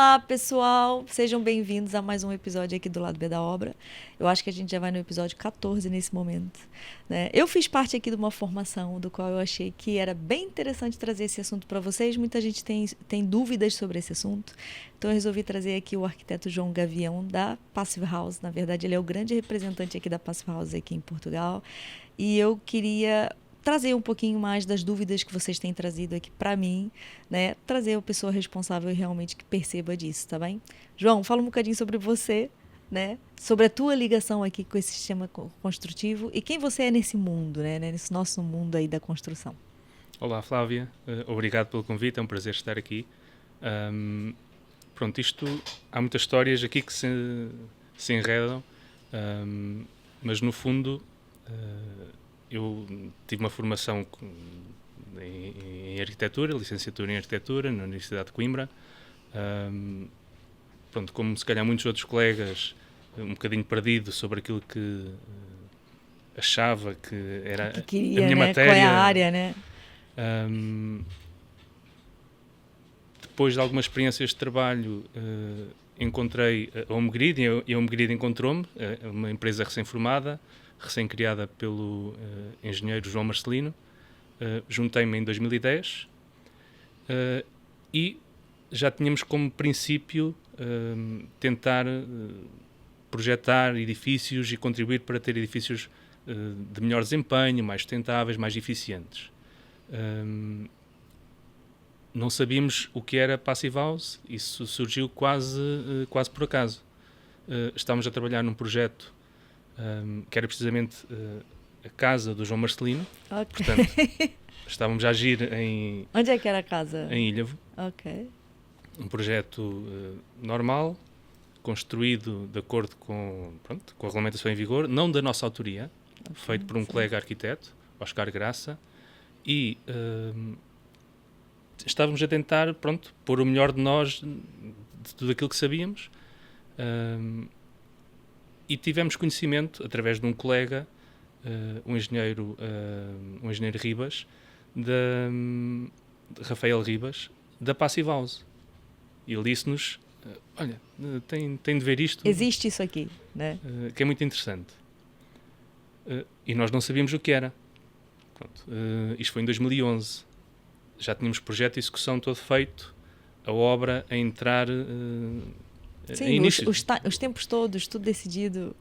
Olá, pessoal! Sejam bem-vindos a mais um episódio aqui do Lado B da Obra. Eu acho que a gente já vai no episódio 14 nesse momento, né? Eu fiz parte aqui de uma formação do qual eu achei que era bem interessante trazer esse assunto para vocês. Muita gente tem dúvidas sobre esse assunto. Então eu resolvi trazer aqui o arquiteto João Gavião da Passive House. Na verdade, ele é o grande representante aqui da Passive House aqui em Portugal. E eu queria trazer um pouquinho mais das dúvidas que vocês têm trazido aqui para mim, né? Trazer a pessoa responsável realmente que perceba disso, tá bem? João, fala um bocadinho sobre você, né? Sobre a tua ligação aqui com esse sistema construtivo e quem você é nesse mundo, né? Nesse nosso mundo aí da construção. Olá, Flávia. Obrigado pelo convite, é um prazer estar aqui. Pronto, há muitas histórias aqui que se enredam, mas no fundo eu tive uma formação em arquitetura, licenciatura em arquitetura na Universidade de Coimbra. Pronto, como se calhar muitos outros colegas, um bocadinho perdido sobre aquilo que achava que era que queria, a minha né? matéria. Qual é a área, né? Depois de algumas experiências de trabalho, encontrei a HomeGrid e a HomeGrid encontrou-me, uma empresa recém-formada, recém-criada pelo engenheiro João Marcelino. Juntei-me em 2010 e já tínhamos como princípio tentar projetar edifícios e contribuir para ter edifícios de melhor desempenho, mais sustentáveis, mais eficientes. Não sabíamos o que era Passive House, isso surgiu quase por acaso. Estávamos a trabalhar num projeto que era precisamente a casa do João Marcelino. Ok. Portanto, estávamos a agir em... Onde é que era a casa? Em Ilhavo. Ok. Um projeto normal, construído de acordo com a regulamentação em vigor, não da nossa autoria, feito por um colega arquiteto, Oscar Graça, e estávamos a tentar, pôr o melhor de nós, de tudo aquilo que sabíamos, e tivemos conhecimento, através de um colega, um engenheiro Ribas, de Rafael Ribas, da Passive House. E ele disse-nos, olha, tem de ver isto. Existe isso aqui, né? Que é muito interessante. E nós não sabíamos o que era. Isto foi em 2011. Já tínhamos projeto e execução todo feito, a obra a entrar Sim, em início. Os tempos todos, tudo decidido.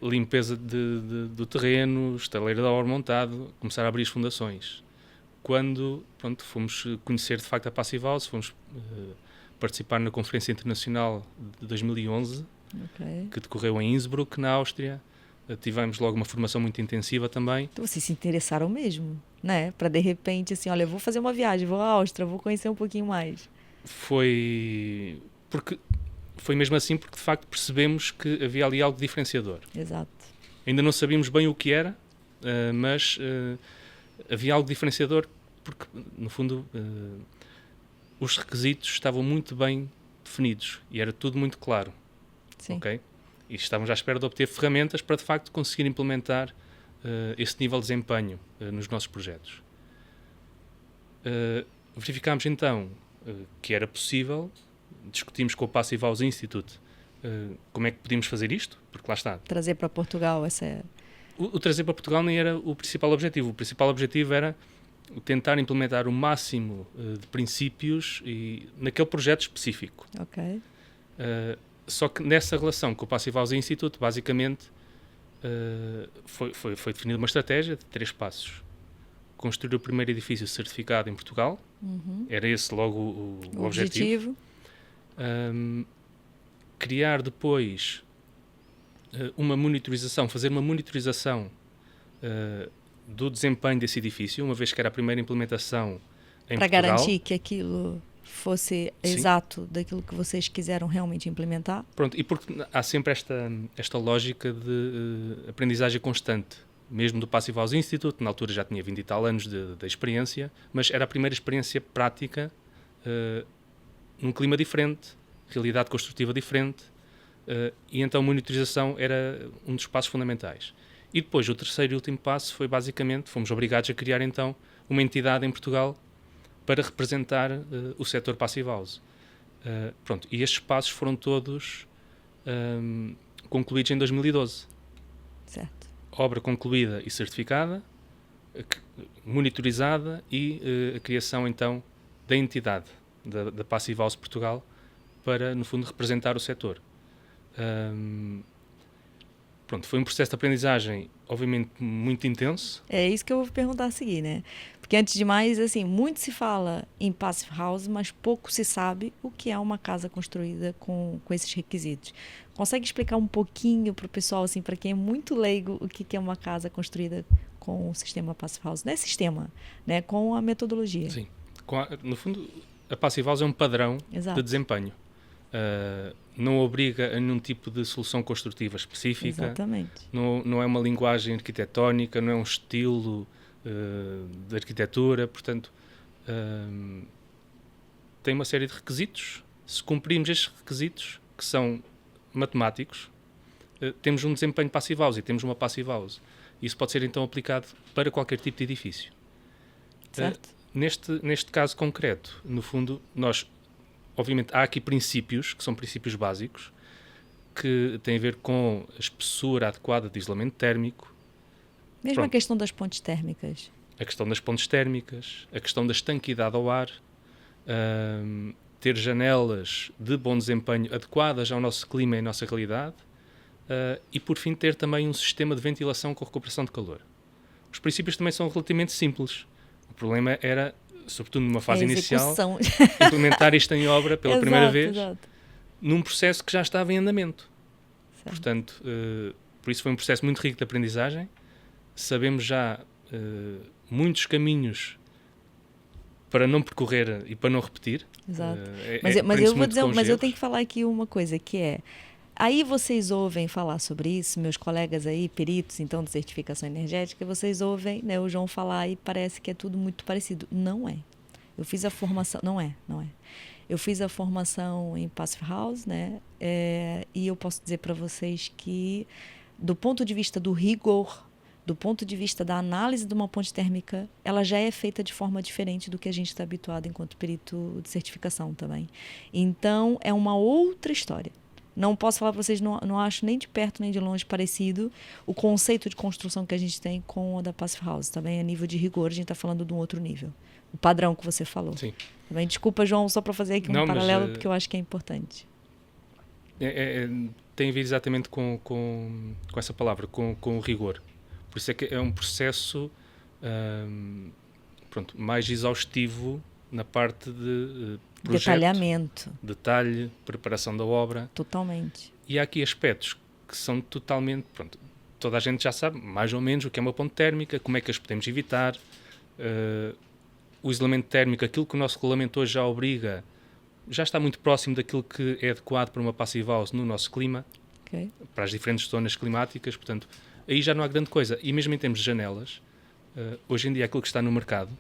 Limpeza do terreno, estaleiro da obra montado, começar a abrir as fundações. Quando fomos conhecer de facto a Passive House, fomos participar na Conferência Internacional de 2011, que decorreu em Innsbruck, na Áustria. Tivemos logo uma formação muito intensiva também. Então vocês se interessaram mesmo, né? Para de repente, assim, olha, eu vou fazer uma viagem, vou à Áustria, vou conhecer um pouquinho mais. Foi mesmo assim porque de facto percebemos que havia ali algo diferenciador. Exato. Ainda não sabíamos bem o que era, mas havia algo diferenciador porque, no fundo, os requisitos estavam muito bem definidos e era tudo muito claro. Sim. Okay? E estávamos à espera de obter ferramentas para de facto conseguir implementar esse nível de desempenho nos nossos projetos. Verificámos então que era possível, discutimos com o Passive House Institute como é que podíamos fazer isto, porque lá está. Trazer para Portugal essa... O trazer para Portugal nem era o principal objetivo. O principal objetivo era tentar implementar o máximo de princípios naquele projeto específico. Ok. Só que nessa relação com o Passive House Institute, basicamente, foi definida uma estratégia de 3 passos. Construir o primeiro edifício certificado em Portugal. Era esse logo o objetivo. Criar depois uma monitorização, fazer uma monitorização do desempenho desse edifício, uma vez que era a primeira implementação em Portugal. Para garantir que aquilo fosse Sim. exato daquilo que vocês quiseram realmente implementar. Pronto, e porque há sempre esta lógica de aprendizagem constante, mesmo do Passive House Institute, na altura já tinha 20 e tal anos de experiência, mas era a primeira experiência prática num clima diferente, realidade construtiva diferente, e então a monitorização era um dos passos fundamentais. E depois o terceiro e último passo foi basicamente, fomos obrigados a criar então uma entidade em Portugal para representar o setor Passive House. Pronto, e estes passos foram todos concluídos em 2012. Certo. Obra concluída e certificada, monitorizada e a criação então da entidade da Passive House Portugal para, no fundo, representar o setor. Pronto, foi um processo de aprendizagem, obviamente, muito intenso. É isso que eu vou perguntar a seguir, né? Porque, antes de mais, assim, muito se fala em Passive House, mas pouco se sabe o que é uma casa construída com esses requisitos. Consegue explicar um pouquinho para o pessoal, assim, para quem é muito leigo, o que é uma casa construída com o sistema Passive House? Não é sistema, né? Com a metodologia. Sim. No fundo, a Passive House é um padrão Exato. de desempenho. Não obriga a nenhum tipo de solução construtiva específica. Exatamente. Não é uma linguagem arquitetónica, não é um estilo de arquitetura, portanto, tem uma série de requisitos. Se cumprirmos estes requisitos, que são matemáticos, temos um desempenho Passive House e temos uma Passive House. Isso pode ser então aplicado para qualquer tipo de edifício. Certo. Neste caso concreto, no fundo, obviamente, há aqui princípios, que são princípios básicos, que têm a ver com a espessura adequada de isolamento térmico. Mesmo Pronto. a questão das pontes térmicas. A questão das pontes térmicas, a questão da estanquidade ao ar, ter janelas de bom desempenho adequadas ao nosso clima e à nossa realidade, e, por fim, ter também um sistema de ventilação com recuperação de calor. Os princípios também são relativamente simples. O problema era, sobretudo numa fase inicial, implementar isto em obra pela primeira vez, num processo que já estava em andamento. Certo. Portanto, por isso foi um processo muito rico de aprendizagem. Sabemos já muitos caminhos para não percorrer e para não repetir. Exato. Mas eu vou dizer, mas eu tenho que falar aqui uma coisa, que é: aí vocês ouvem falar sobre isso, meus colegas aí, peritos, então, de certificação energética, vocês ouvem, né, o João falar e parece que é tudo muito parecido. Não é. Eu fiz a formação... Não é. Eu fiz a formação em Passive House, né, e eu posso dizer para vocês que, do ponto de vista do rigor, do ponto de vista da análise de uma ponte térmica, ela já é feita de forma diferente do que a gente está habituado enquanto perito de certificação também. Então, é uma outra história. Não posso falar para vocês, não acho nem de perto nem de longe parecido o conceito de construção que a gente tem com o da Passive House. Também a nível de rigor, a gente está falando de um outro nível. O padrão que você falou. Sim. Também, desculpa, João, só para fazer aqui um paralelo, porque eu acho que é importante. Tem a ver exatamente com essa palavra, com o rigor. Por isso é que é um processo mais exaustivo na parte de projeto, detalhamento, detalhe, preparação da obra. Totalmente. E há aqui aspectos que são totalmente... toda a gente já sabe mais ou menos o que é uma ponte térmica, como é que as podemos evitar, o isolamento térmico, aquilo que o nosso regulamento hoje já obriga, já está muito próximo daquilo que é adequado para uma Passive House no nosso clima, para as diferentes zonas climáticas, portanto, aí já não há grande coisa. E mesmo em termos de janelas, hoje em dia aquilo que está no mercado...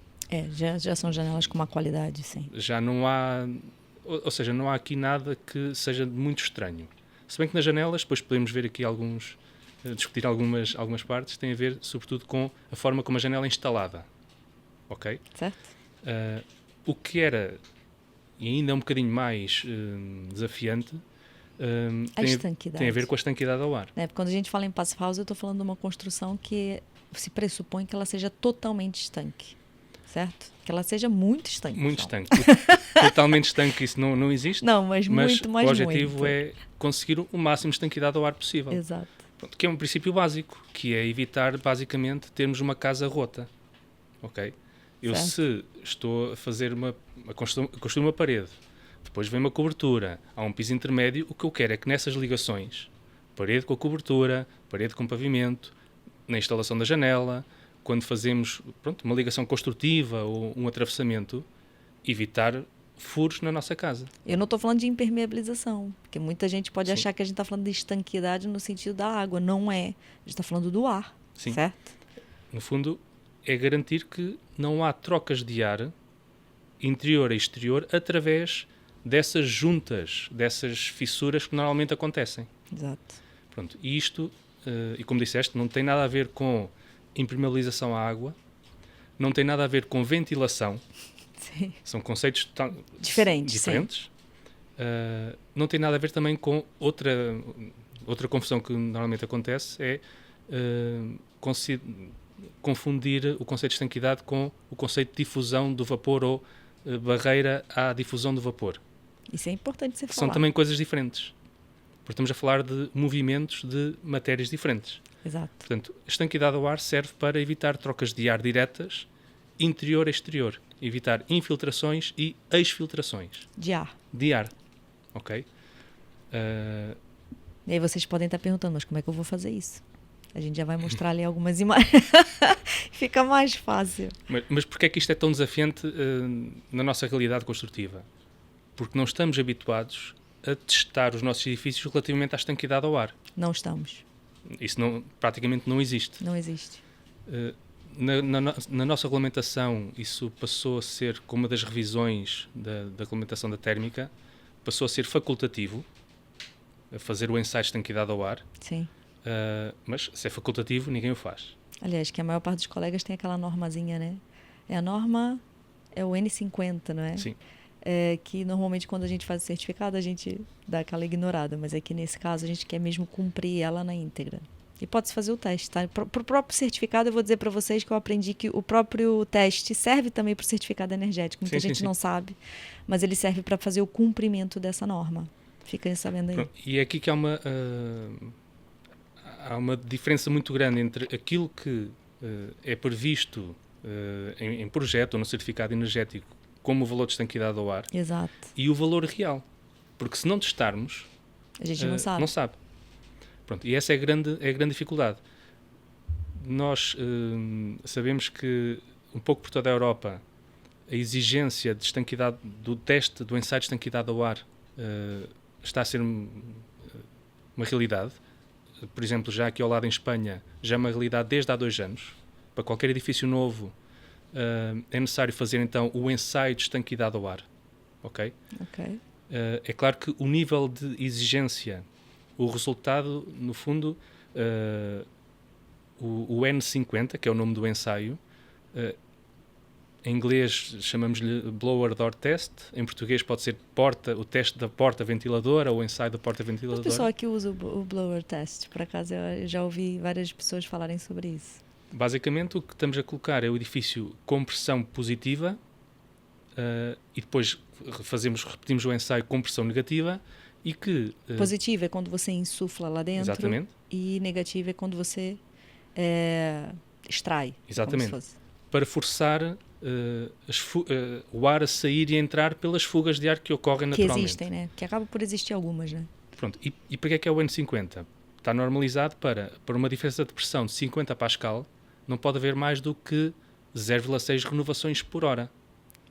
já são janelas com uma qualidade, sim. Já não há... Ou seja, não há aqui nada que seja muito estranho. Se bem que nas janelas, depois podemos ver aqui discutir algumas partes, tem a ver sobretudo com a forma como a janela é instalada. Ok? Certo. O que era, e ainda é um bocadinho mais desafiante, tem a ver com a estanquidade ao ar. Porque quando a gente fala em Passive House, eu estou falando de uma construção que se pressupõe que ela seja totalmente estanque. Certo? Que ela seja muito estanque. Muito estanque. Totalmente estanque, isso não existe. Não, mas muito mais. O objetivo é conseguir o máximo de estanquidade ao ar possível. Exato. Que é um princípio básico, que é evitar, basicamente, termos uma casa rota. Ok? Eu, se estou a fazer construir uma parede, depois vem uma cobertura, há um piso intermédio, o que eu quero é que nessas ligações, parede com a cobertura, parede com pavimento, na instalação da janela, quando fazemos uma ligação construtiva ou um atravessamento, evitar furos na nossa casa. Eu não estou falando de impermeabilização, porque muita gente pode achar que a gente está falando de estanquidade no sentido da água. Não é. A gente está falando do ar. Sim. Certo? No fundo, é garantir que não há trocas de ar interior e exterior através dessas juntas, dessas fissuras que normalmente acontecem. Exato. Pronto. E isto, e como disseste, não tem nada a ver com impermeabilização à água, não tem nada a ver com ventilação. Sim. São conceitos diferentes. Sim. Não tem nada a ver também com outra confusão que normalmente acontece, é confundir o conceito de estanquidade com o conceito de difusão do vapor ou barreira à difusão do vapor. Isso é importante você falar. São também coisas diferentes. Porque estamos a falar de movimentos de matérias diferentes. Exato. Portanto, a estanquidade ao ar serve para evitar trocas de ar diretas, interior-exterior. Evitar infiltrações e exfiltrações. De ar. De ar. Ok? E aí vocês podem estar perguntando, mas como é que eu vou fazer isso? A gente já vai mostrar ali algumas imagens. Fica mais fácil. Mas porquê é que isto é tão desafiante na nossa realidade construtiva? Porque não estamos habituados a testar os nossos edifícios relativamente à estanquidade ao ar. Não estamos. Isso praticamente não existe. Não existe. Na nossa regulamentação, isso passou a ser, como uma das revisões da regulamentação da térmica, passou a ser facultativo, a fazer o ensaio de estanquidade ao ar. Sim. Mas se é facultativo, ninguém o faz. Aliás, que a maior parte dos colegas tem aquela normazinha, né? A norma é o N50, não é? Sim. Que normalmente quando a gente faz o certificado a gente dá aquela ignorada, mas é que nesse caso a gente quer mesmo cumprir ela na íntegra. E pode-se fazer o teste, tá? Para o próprio certificado eu vou dizer para vocês que eu aprendi que o próprio teste serve também para o certificado energético. Muita gente não sabe, mas ele serve para fazer o cumprimento dessa norma. Fiquem sabendo aí. Pronto. E é aqui que há uma diferença muito grande entre aquilo que é previsto em projeto ou no certificado energético como o valor de estanquidade ao ar. Exato. E o valor real. Porque se não testarmos, a gente não sabe. Não sabe. Pronto, e essa é a grande dificuldade. Nós sabemos que, um pouco por toda a Europa, a exigência de estanquidade do teste, do ensaio de estanquidade ao ar, está a ser uma realidade. Por exemplo, já aqui ao lado em Espanha, já é uma realidade desde há 2 anos. Para qualquer edifício novo, é necessário fazer então o ensaio de estanquidade ao ar. Ok? É claro que o nível de exigência, o resultado, no fundo, o N50, que é o nome do ensaio, em inglês chamamos-lhe blower door test, em português pode ser o teste da porta ventiladora ou o ensaio da porta ventiladora. O pessoal que usa o blower test, por acaso eu já ouvi várias pessoas falarem sobre isso. Basicamente o que estamos a colocar é o edifício com pressão positiva e depois repetimos o ensaio com pressão negativa e que... Positiva é quando você insufla lá dentro. Exatamente. E negativa é quando você extrai. Exatamente. Para forçar o ar a sair e a entrar pelas fugas de ar que ocorrem naturalmente. Que existem, né? Que acaba por existir algumas, né? Pronto. E para que é o N50? Está normalizado para uma diferença de pressão de 50 Pascal, não pode haver mais do que 0,6 renovações por hora.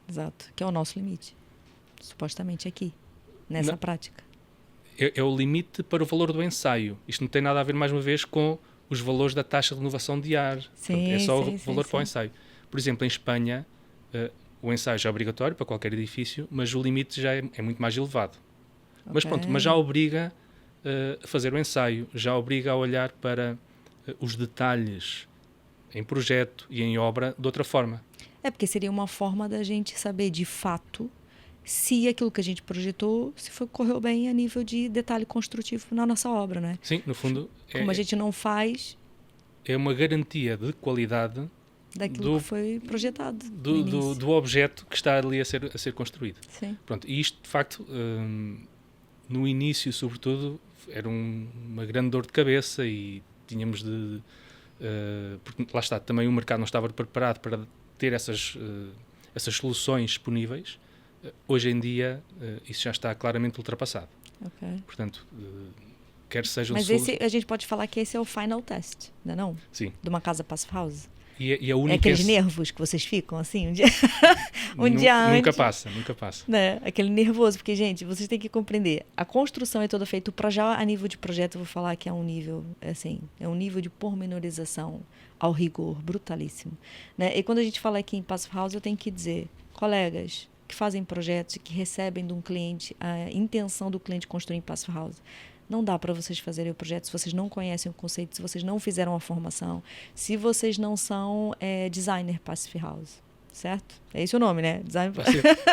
Exato. Que é o nosso limite. Supostamente aqui, nessa prática. É o limite para o valor do ensaio. Isto não tem nada a ver, mais uma vez, com os valores da taxa de renovação de ar. Sim, é só o valor para o ensaio. Por exemplo, em Espanha, o ensaio já é obrigatório para qualquer edifício, mas o limite já é muito mais elevado. Mas pronto, mas já obriga a fazer o ensaio, já obriga a olhar para os detalhes em projeto e em obra de outra forma. É porque seria uma forma da gente saber de fato se aquilo que a gente projetou correu bem a nível de detalhe construtivo na nossa obra, né? Sim, no fundo... Como a gente não faz... É uma garantia de qualidade daquilo que foi projetado. Do objeto que está ali a ser construído. Sim. Pronto, e isto, de facto, no início, sobretudo, era uma grande dor de cabeça e tínhamos de... porque lá está, também o mercado não estava preparado para ter essas soluções disponíveis. Hoje em dia, isso já está claramente ultrapassado. Okay. Portanto, quer sejam... Mas a gente pode falar que esse é o final test, não é não? Sim. De uma casa passive house. E a única é aqueles nervos que vocês ficam assim um dia, dia antes. Nunca passa. Né? Aquele nervoso, porque, gente, vocês têm que compreender. A construção é toda feita para já a nível de projeto, eu vou falar que é um nível, assim, é um nível de pormenorização ao rigor brutalíssimo. Né? E quando a gente fala aqui em passive house, eu tenho que dizer, colegas que fazem projetos e que recebem de um cliente a intenção do cliente construir em passive house, não dá para vocês fazerem o projeto se vocês não conhecem o conceito, se vocês não fizeram a formação, se vocês não são designer passive house. certo? É esse o nome, né? Design...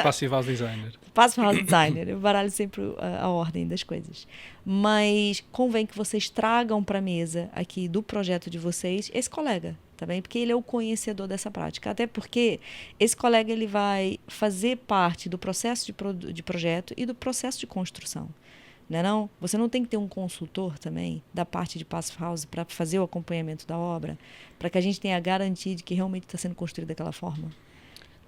Passive House Designer. Passive House Designer. Eu baralho sempre a ordem das coisas. Mas convém que vocês tragam para a mesa aqui do projeto de vocês esse colega, tá bem? Porque ele é o conhecedor dessa prática. Até porque esse colega ele vai fazer parte do processo de projeto e do processo de construção. Não é não? Você não tem que ter um consultor também da parte de Passive House para fazer o acompanhamento da obra, para que a gente tenha a garantia de que realmente está sendo construído daquela forma?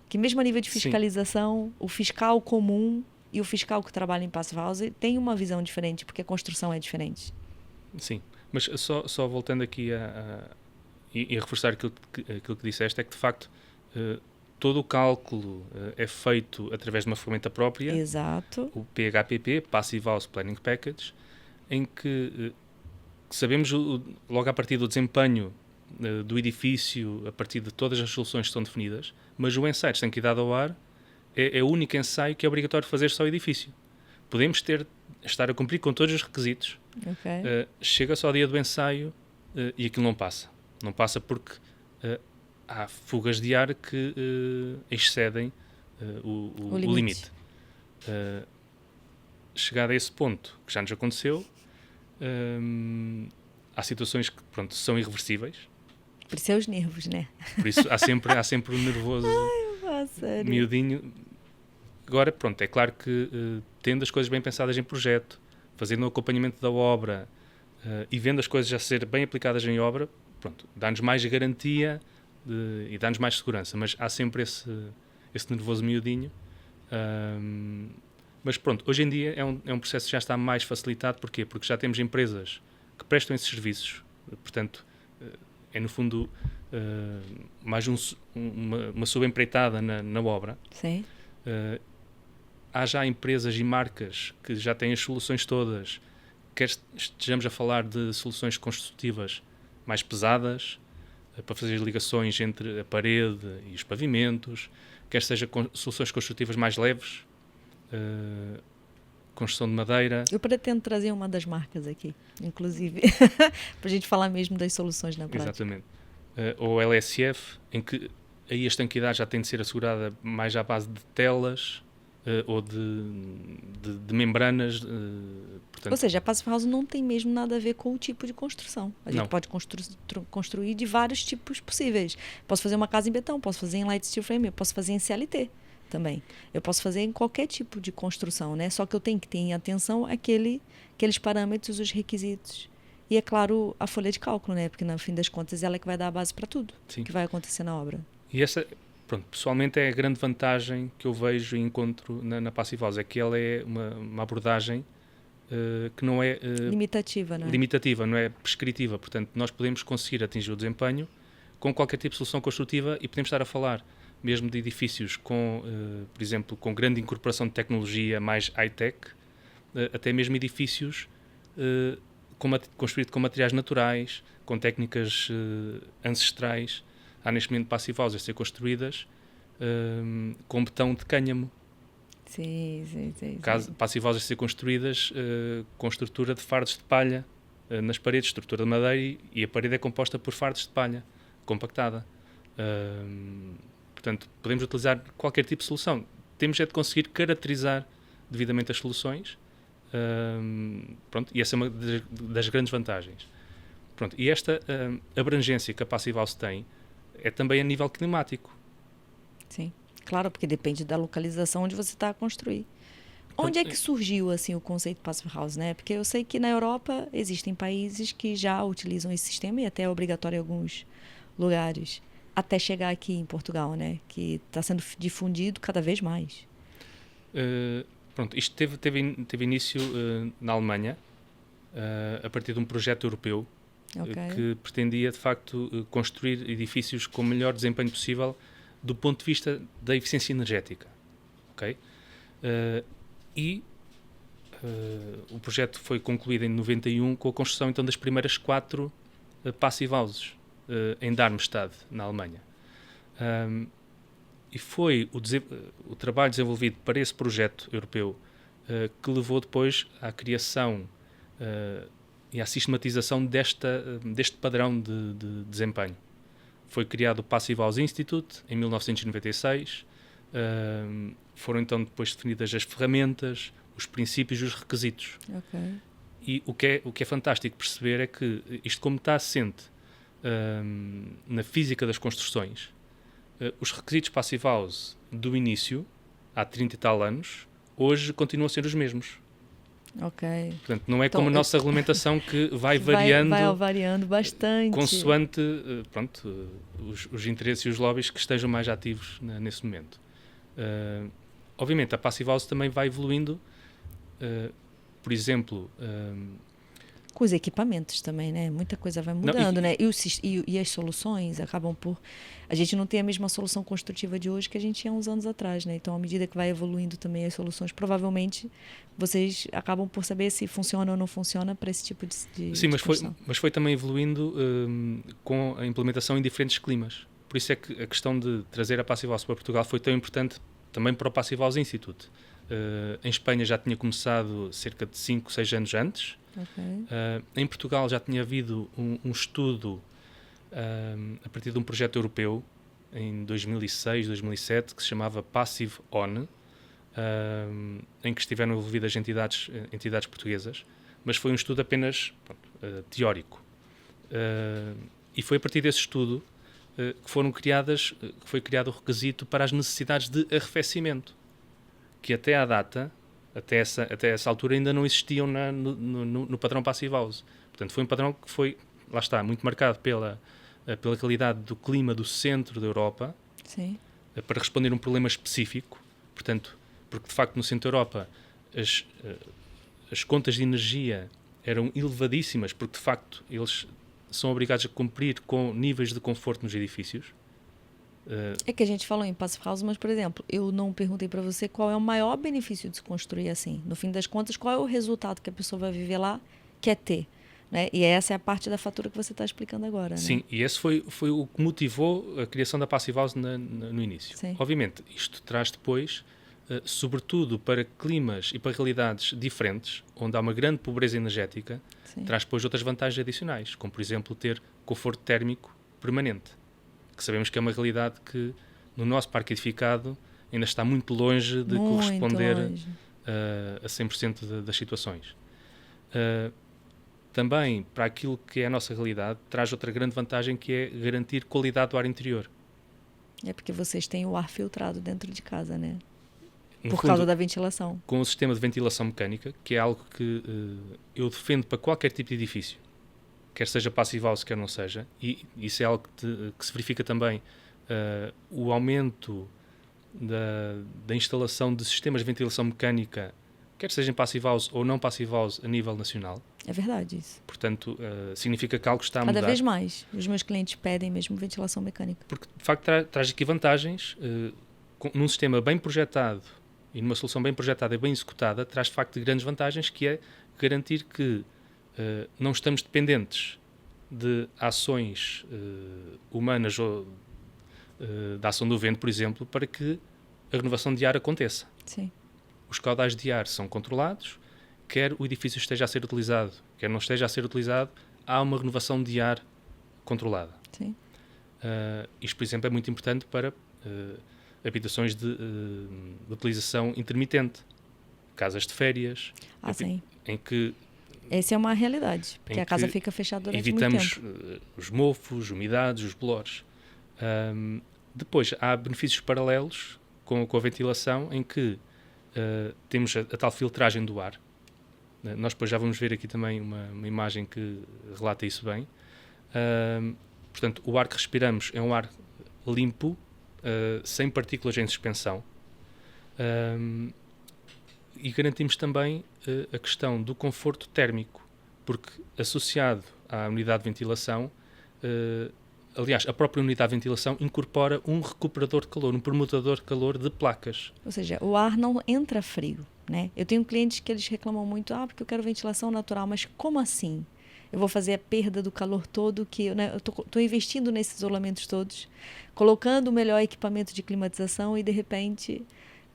Que mesmo a nível de fiscalização, o fiscal comum e o fiscal que trabalha em Passive House tem uma visão diferente, porque a construção é diferente. Sim, mas só voltando aqui e reforçar aquilo que disseste, é que de facto todo o cálculo é feito através de uma ferramenta própria. Exato. O PHPP, Passive House Planning Package, em que sabemos logo a partir do desempenho do edifício, a partir de todas as soluções que estão definidas, mas o ensaio de estanqueidade ao ar é o único ensaio que é obrigatório fazer só o edifício. Podemos estar a cumprir com todos os requisitos. Okay. Chega só ao dia do ensaio e aquilo não passa. Não passa porque há fugas de ar que excedem o limite. Chegado a esse ponto, que já nos aconteceu, há situações que são irreversíveis. Por isso é os nervos, né? Por isso há sempre um nervoso miudinho. Agora, é claro que tendo as coisas bem pensadas em projeto, fazendo o acompanhamento da obra e vendo as coisas já ser bem aplicadas em obra, dá-nos mais garantia e dá-nos mais segurança, mas há sempre esse nervoso miudinho. Mas hoje em dia é um processo que já está mais facilitado. Porquê? Porque já temos empresas que prestam esses serviços, portanto é no fundo mais uma subempreitada na obra. Sim. Há já empresas e marcas que já têm as soluções todas, quer estejamos a falar de soluções construtivas mais pesadas, para fazer ligações entre a parede e os pavimentos, quer seja soluções construtivas mais leves, construção de madeira. Eu pretendo trazer uma das marcas aqui, inclusive, para a gente falar mesmo das soluções na prática. Exatamente. Ou LSF, em que aí a estanqueidade já tem de ser assegurada mais à base de telas ou de membranas. Portanto, ou seja, a Passive House não tem mesmo nada a ver com o tipo de construção. A gente pode construir de vários tipos possíveis. Posso fazer uma casa em betão, posso fazer em light steel frame, eu posso fazer em CLT também. Eu posso fazer em qualquer tipo de construção, né? Só que eu tenho que ter em atenção aqueles parâmetros, os requisitos. E, é claro, a folha de cálculo, né? Porque, no fim das contas, ela é que vai dar a base para tudo que vai acontecer na obra. E essa, pessoalmente, é a grande vantagem que eu vejo e encontro na Passive House. É que ela é uma abordagem que não é... limitativa, não é? Limitativa, não é prescritiva. Portanto, nós podemos conseguir atingir o desempenho com qualquer tipo de solução construtiva e podemos estar a falar mesmo de edifícios com, por exemplo, com grande incorporação de tecnologia mais high-tech, até mesmo edifícios construídos com materiais naturais, com técnicas ancestrais. Há neste momento Passive Houses a ser construídas com betão de cânhamo. Sim. Passive Houses a ser construídas com estrutura de fardos de palha nas paredes, estrutura de madeira, e a parede é composta por fardos de palha, compactada. Portanto, podemos utilizar qualquer tipo de solução. Temos é de conseguir caracterizar devidamente as soluções. E essa é uma das grandes vantagens. E esta abrangência que a Passive House tem é também a nível climático. Sim, claro, porque depende da localização onde você está a construir. Onde é que surgiu assim o conceito Passive House, né? Porque eu sei que na Europa existem países que já utilizam esse sistema e até é obrigatório em alguns lugares, até chegar aqui em Portugal, né? Que está sendo difundido cada vez mais. Isto teve início na Alemanha, a partir de um projeto europeu que pretendia, de facto, construir edifícios com o melhor desempenho possível do ponto de vista da eficiência energética. O projeto foi concluído em 91 com a construção então das primeiras 4 Passive Houses em Darmstadt, na Alemanha. E foi o trabalho desenvolvido para esse projeto europeu que levou depois à criação e à sistematização deste padrão de desempenho. foi criado o Passive House Institute em 1996. Foram então depois definidas as ferramentas, os princípios e os requisitos. Ok. E o que é fantástico perceber é que isto, como está assente na física das construções, os requisitos Passive House do início, há 30 e tal anos, hoje continuam a ser os mesmos. Ok. Portanto, não é Então, como a nossa regulamentação que vai variando, vai variando bastante. consoante os interesses e os lobbies que estejam mais ativos nesse momento. Obviamente, a Passive House também vai evoluindo. Por exemplo... com os equipamentos também, né? Muita coisa vai mudando, né? E as soluções acabam por... A gente não tem a mesma solução construtiva de hoje que a gente tinha uns anos atrás, né? Então, à medida que vai evoluindo também as soluções, provavelmente vocês acabam por saber se funciona ou não funciona para esse tipo de Sim, construção. mas foi também evoluindo com a implementação em diferentes climas. Por isso é que a questão de trazer a Passive House para Portugal foi tão importante também para o Passive House Institute. Em Espanha já tinha começado cerca de 5, 6 anos antes. Okay. Em Portugal já tinha havido um estudo a partir de um projeto europeu em 2006, 2007, que se chamava Passive On, em que estiveram envolvidas entidades portuguesas, mas foi um estudo apenas teórico. E foi a partir desse estudo que foi criado o requisito para as necessidades de arrefecimento, que até à data, até essa altura, ainda não existiam no padrão Passive House. Portanto, foi um padrão que foi, lá está, muito marcado pela qualidade do clima do centro da Europa. Sim. Para responder a um problema específico. Portanto, porque de facto no centro da Europa as contas de energia eram elevadíssimas, porque de facto eles são obrigados a cumprir com níveis de conforto nos edifícios. É que a gente falou em Passive House, mas, por exemplo, eu não perguntei para você qual é o maior benefício de se construir assim. No fim das contas, qual é o resultado que a pessoa vai viver lá, quer ter. Né? E essa é a parte da fatura que você está explicando agora. Sim, né? E esse foi o que motivou a criação da Passive House no início. Sim. Obviamente, isto traz depois, sobretudo para climas e para realidades diferentes, onde há uma grande pobreza energética, Sim. traz depois outras vantagens adicionais, como, por exemplo, ter conforto térmico permanente, que sabemos que é uma realidade que, no nosso parque edificado, ainda está muito longe de corresponder a 100% das situações. Também, para aquilo que é a nossa realidade, traz outra grande vantagem, que é garantir qualidade do ar interior. É porque vocês têm o ar filtrado dentro de casa, né? Por causa da ventilação. Com o sistema de ventilação mecânica, que é algo que eu defendo para qualquer tipo de edifício, quer seja Passive House, quer não seja, e isso é algo que se verifica também, o aumento da instalação de sistemas de ventilação mecânica, quer seja em Passive House ou não Passive House, a nível nacional. É verdade isso. Portanto, significa que algo está a mudar. Cada vez mais. Os meus clientes pedem mesmo ventilação mecânica. Porque, de facto, traz aqui vantagens. Num sistema bem projetado e numa solução bem projetada e bem executada, traz, de facto, grandes vantagens, que é garantir que não estamos dependentes de ações humanas ou da ação do vento, por exemplo, para que a renovação de ar aconteça. Sim. Os caudais de ar são controlados, quer o edifício esteja a ser utilizado, quer não esteja a ser utilizado, há uma renovação de ar controlada. Sim. Isto, por exemplo, é muito importante para habitações de utilização intermitente, casas de férias, Sim. em que essa é uma realidade, porque a casa fica fechada durante muito tempo. Evitamos os mofos, umidades, os bolores. Depois, há benefícios paralelos com a ventilação, em que temos a tal filtragem do ar. Nós depois já vamos ver aqui também uma imagem que relata isso bem. Portanto, o ar que respiramos é um ar limpo, sem partículas em suspensão. E garantimos também a questão do conforto térmico, porque associado à unidade de ventilação, aliás, a própria unidade de ventilação incorpora um recuperador de calor, um permutador de calor de placas. Ou seja, o ar não entra frio, né? Eu tenho clientes que eles reclamam muito, porque eu quero ventilação natural, mas como assim? Eu vou fazer a perda do calor todo, que eu estou investindo nesses isolamentos todos, colocando o melhor equipamento de climatização e, de repente,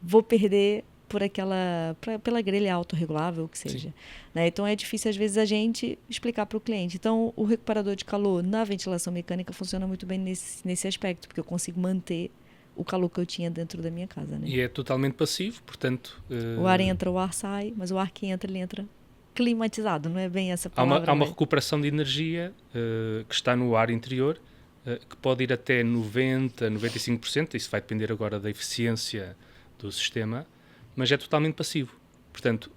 vou perder pela grelha autorregulável, o que seja. Né? Então, é difícil, às vezes, a gente explicar para o cliente. Então, o recuperador de calor na ventilação mecânica funciona muito bem nesse aspecto, porque eu consigo manter o calor que eu tinha dentro da minha casa. Né? E é totalmente passivo, portanto... O ar entra, o ar sai, mas o ar que entra, ele entra climatizado, não é bem essa palavra. Há uma recuperação de energia que está no ar interior, que pode ir até 90%, 95%, isso vai depender agora da eficiência do sistema, mas é totalmente passivo. Portanto,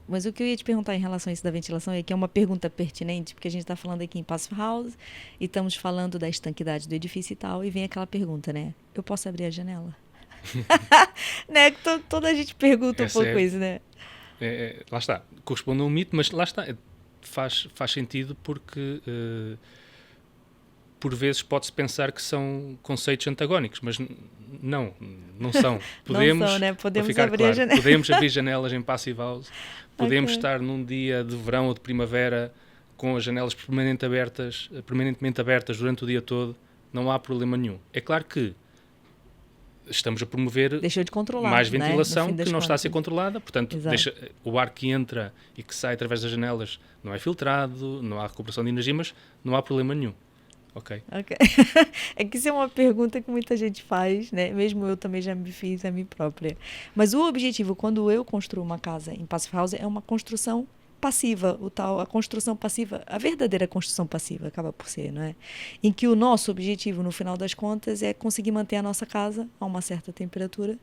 mas o que eu ia te perguntar em relação a isso da ventilação é que é uma pergunta pertinente, porque a gente está falando aqui em Passive House e estamos falando da estanquidade do edifício e tal, e vem aquela pergunta, né? Eu posso abrir a janela? Né? Toda a gente pergunta um pouco isso, né? Lá está, corresponde a um mito, mas lá está, faz sentido porque por vezes pode-se pensar que são conceitos antagónicos, mas não são. Podemos, não são, né? Podemos ficar abrir claro, janelas. podemos abrir janelas em Passive House, podemos Okay. estar num dia de verão ou de primavera com as janelas permanentemente abertas durante o dia todo, não há problema nenhum. É claro que estamos a promover deixou de controlar, mais ventilação, né? que não está a ser controlada, portanto, o ar que entra e que sai através das janelas não é filtrado, não há recuperação de energia, mas não há problema nenhum. Ok. É que isso é uma pergunta que muita gente faz, né? Mesmo eu também já me fiz a mim própria. Mas o objetivo, quando eu construo uma casa em Passive House, é uma construção passiva, a construção passiva, a verdadeira construção passiva acaba por ser, não é? Em que o nosso objetivo, no final das contas, é conseguir manter a nossa casa a uma certa temperatura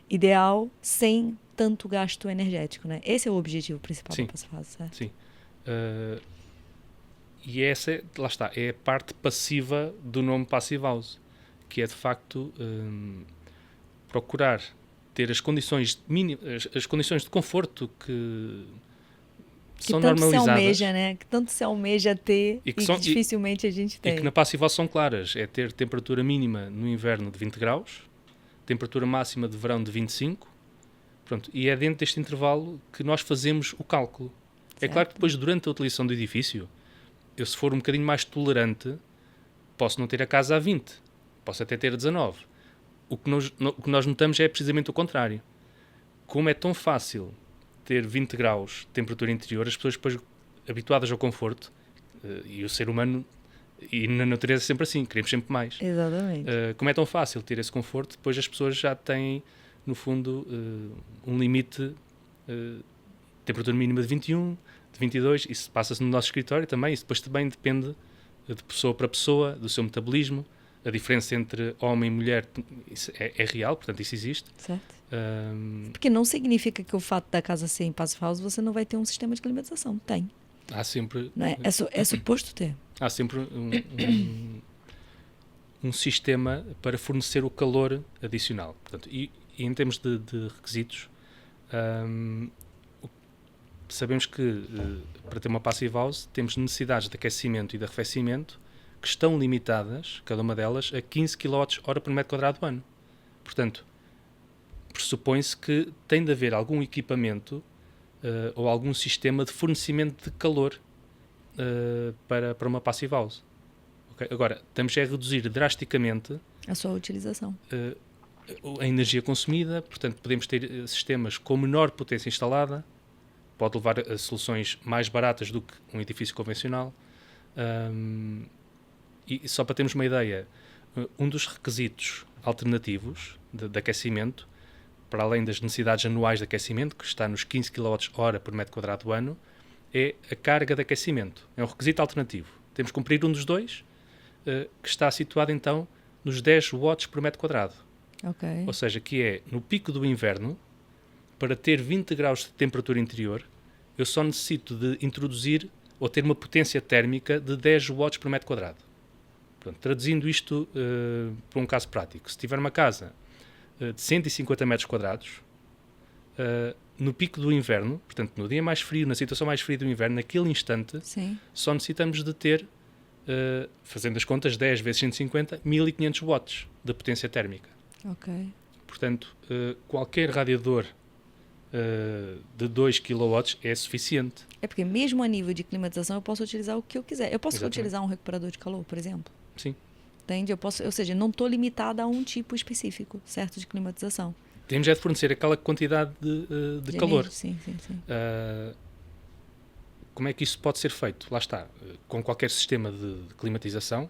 ideal, sem tanto gasto energético, né? Esse é o objetivo principal da Passive House, certo? Sim. E essa, lá está, é a parte passiva do nome Passive House, que é de facto procurar ter as condições mínimas, as condições de conforto que são normalizadas. Se almeja, né? Que tanto se almeja ter e que dificilmente a gente tem. E que na Passive House são claras, é ter temperatura mínima no inverno de 20 graus, temperatura máxima de verão de 25, pronto, e é dentro deste intervalo que nós fazemos o cálculo. Certo. É claro que depois, durante a utilização do edifício, eu, se for um bocadinho mais tolerante, posso não ter a casa a 20, posso até ter a 19. O que nós notamos é precisamente o contrário. Como é tão fácil ter 20 graus de temperatura interior, as pessoas depois, habituadas ao conforto, e o ser humano, e na natureza é sempre assim, queremos sempre mais. Exatamente. Como é tão fácil ter esse conforto, depois as pessoas já têm, no fundo, um limite de temperatura mínima de 21, de 22, isso passa-se no nosso escritório também, isso depois também depende de pessoa para pessoa, do seu metabolismo, a diferença entre homem e mulher isso é real, portanto isso existe. Certo. Porque não significa que o fato da casa ser em Passive House você não vai ter um sistema de climatização. Tem. Há sempre... Não é? É suposto ter. Há sempre um sistema para fornecer o calor adicional. Portanto, e em termos de requisitos, sabemos que para ter uma Passive House temos necessidades de aquecimento e de arrefecimento que estão limitadas, cada uma delas, a 15 kWh por metro quadrado do ano. Portanto, pressupõe-se que tem de haver algum equipamento ou algum sistema de fornecimento de calor para uma Passive House. Okay? Agora, estamos a reduzir drasticamente a sua utilização. A energia consumida, portanto, podemos ter sistemas com menor potência instalada, pode levar a soluções mais baratas do que um edifício convencional. E só para termos uma ideia, um dos requisitos alternativos de aquecimento, para além das necessidades anuais de aquecimento, que está nos 15 kWh por metro quadrado do ano, é a carga de aquecimento. É um requisito alternativo. Temos que cumprir um dos dois, que está situado então nos 10 watts por metro quadrado. Okay. Ou seja, que é no pico do inverno, para ter 20 graus de temperatura interior, eu só necessito de introduzir ou ter uma potência térmica de 10 watts por metro quadrado. Pronto, traduzindo isto para um caso prático, se tiver uma casa de 150 metros quadrados, no pico do inverno, portanto, no dia mais frio, na situação mais fria do inverno, naquele instante, sim, só necessitamos de ter, fazendo as contas, 10 vezes 150, 1500 watts de potência térmica. Ok. Portanto, qualquer radiador de 2 kW é suficiente. É porque mesmo a nível de climatização eu posso utilizar o que eu quiser. Eu posso Exatamente. utilizar um recuperador de calor, por exemplo? Sim. Entende? Ou seja, não estou limitada a um tipo específico, certo, de climatização. temos é de fornecer aquela quantidade de calor. Sim, sim, sim. Como é que isso pode ser feito? Lá está, com qualquer sistema de climatização,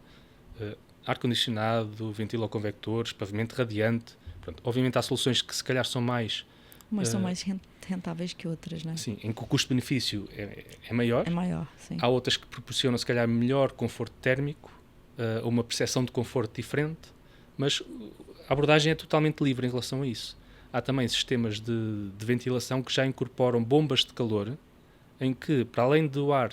ar-condicionado, ventiloconvectores, pavimento radiante. Pronto, obviamente há soluções que se calhar são mais... Mas são mais rentáveis que outras, não é? Sim, em que o custo-benefício é maior. É maior, sim. Há outras que proporcionam se calhar melhor conforto térmico, uma percepção de conforto diferente, mas a abordagem é totalmente livre em relação a isso. Há também sistemas de ventilação que já incorporam bombas de calor, em que, para além do ar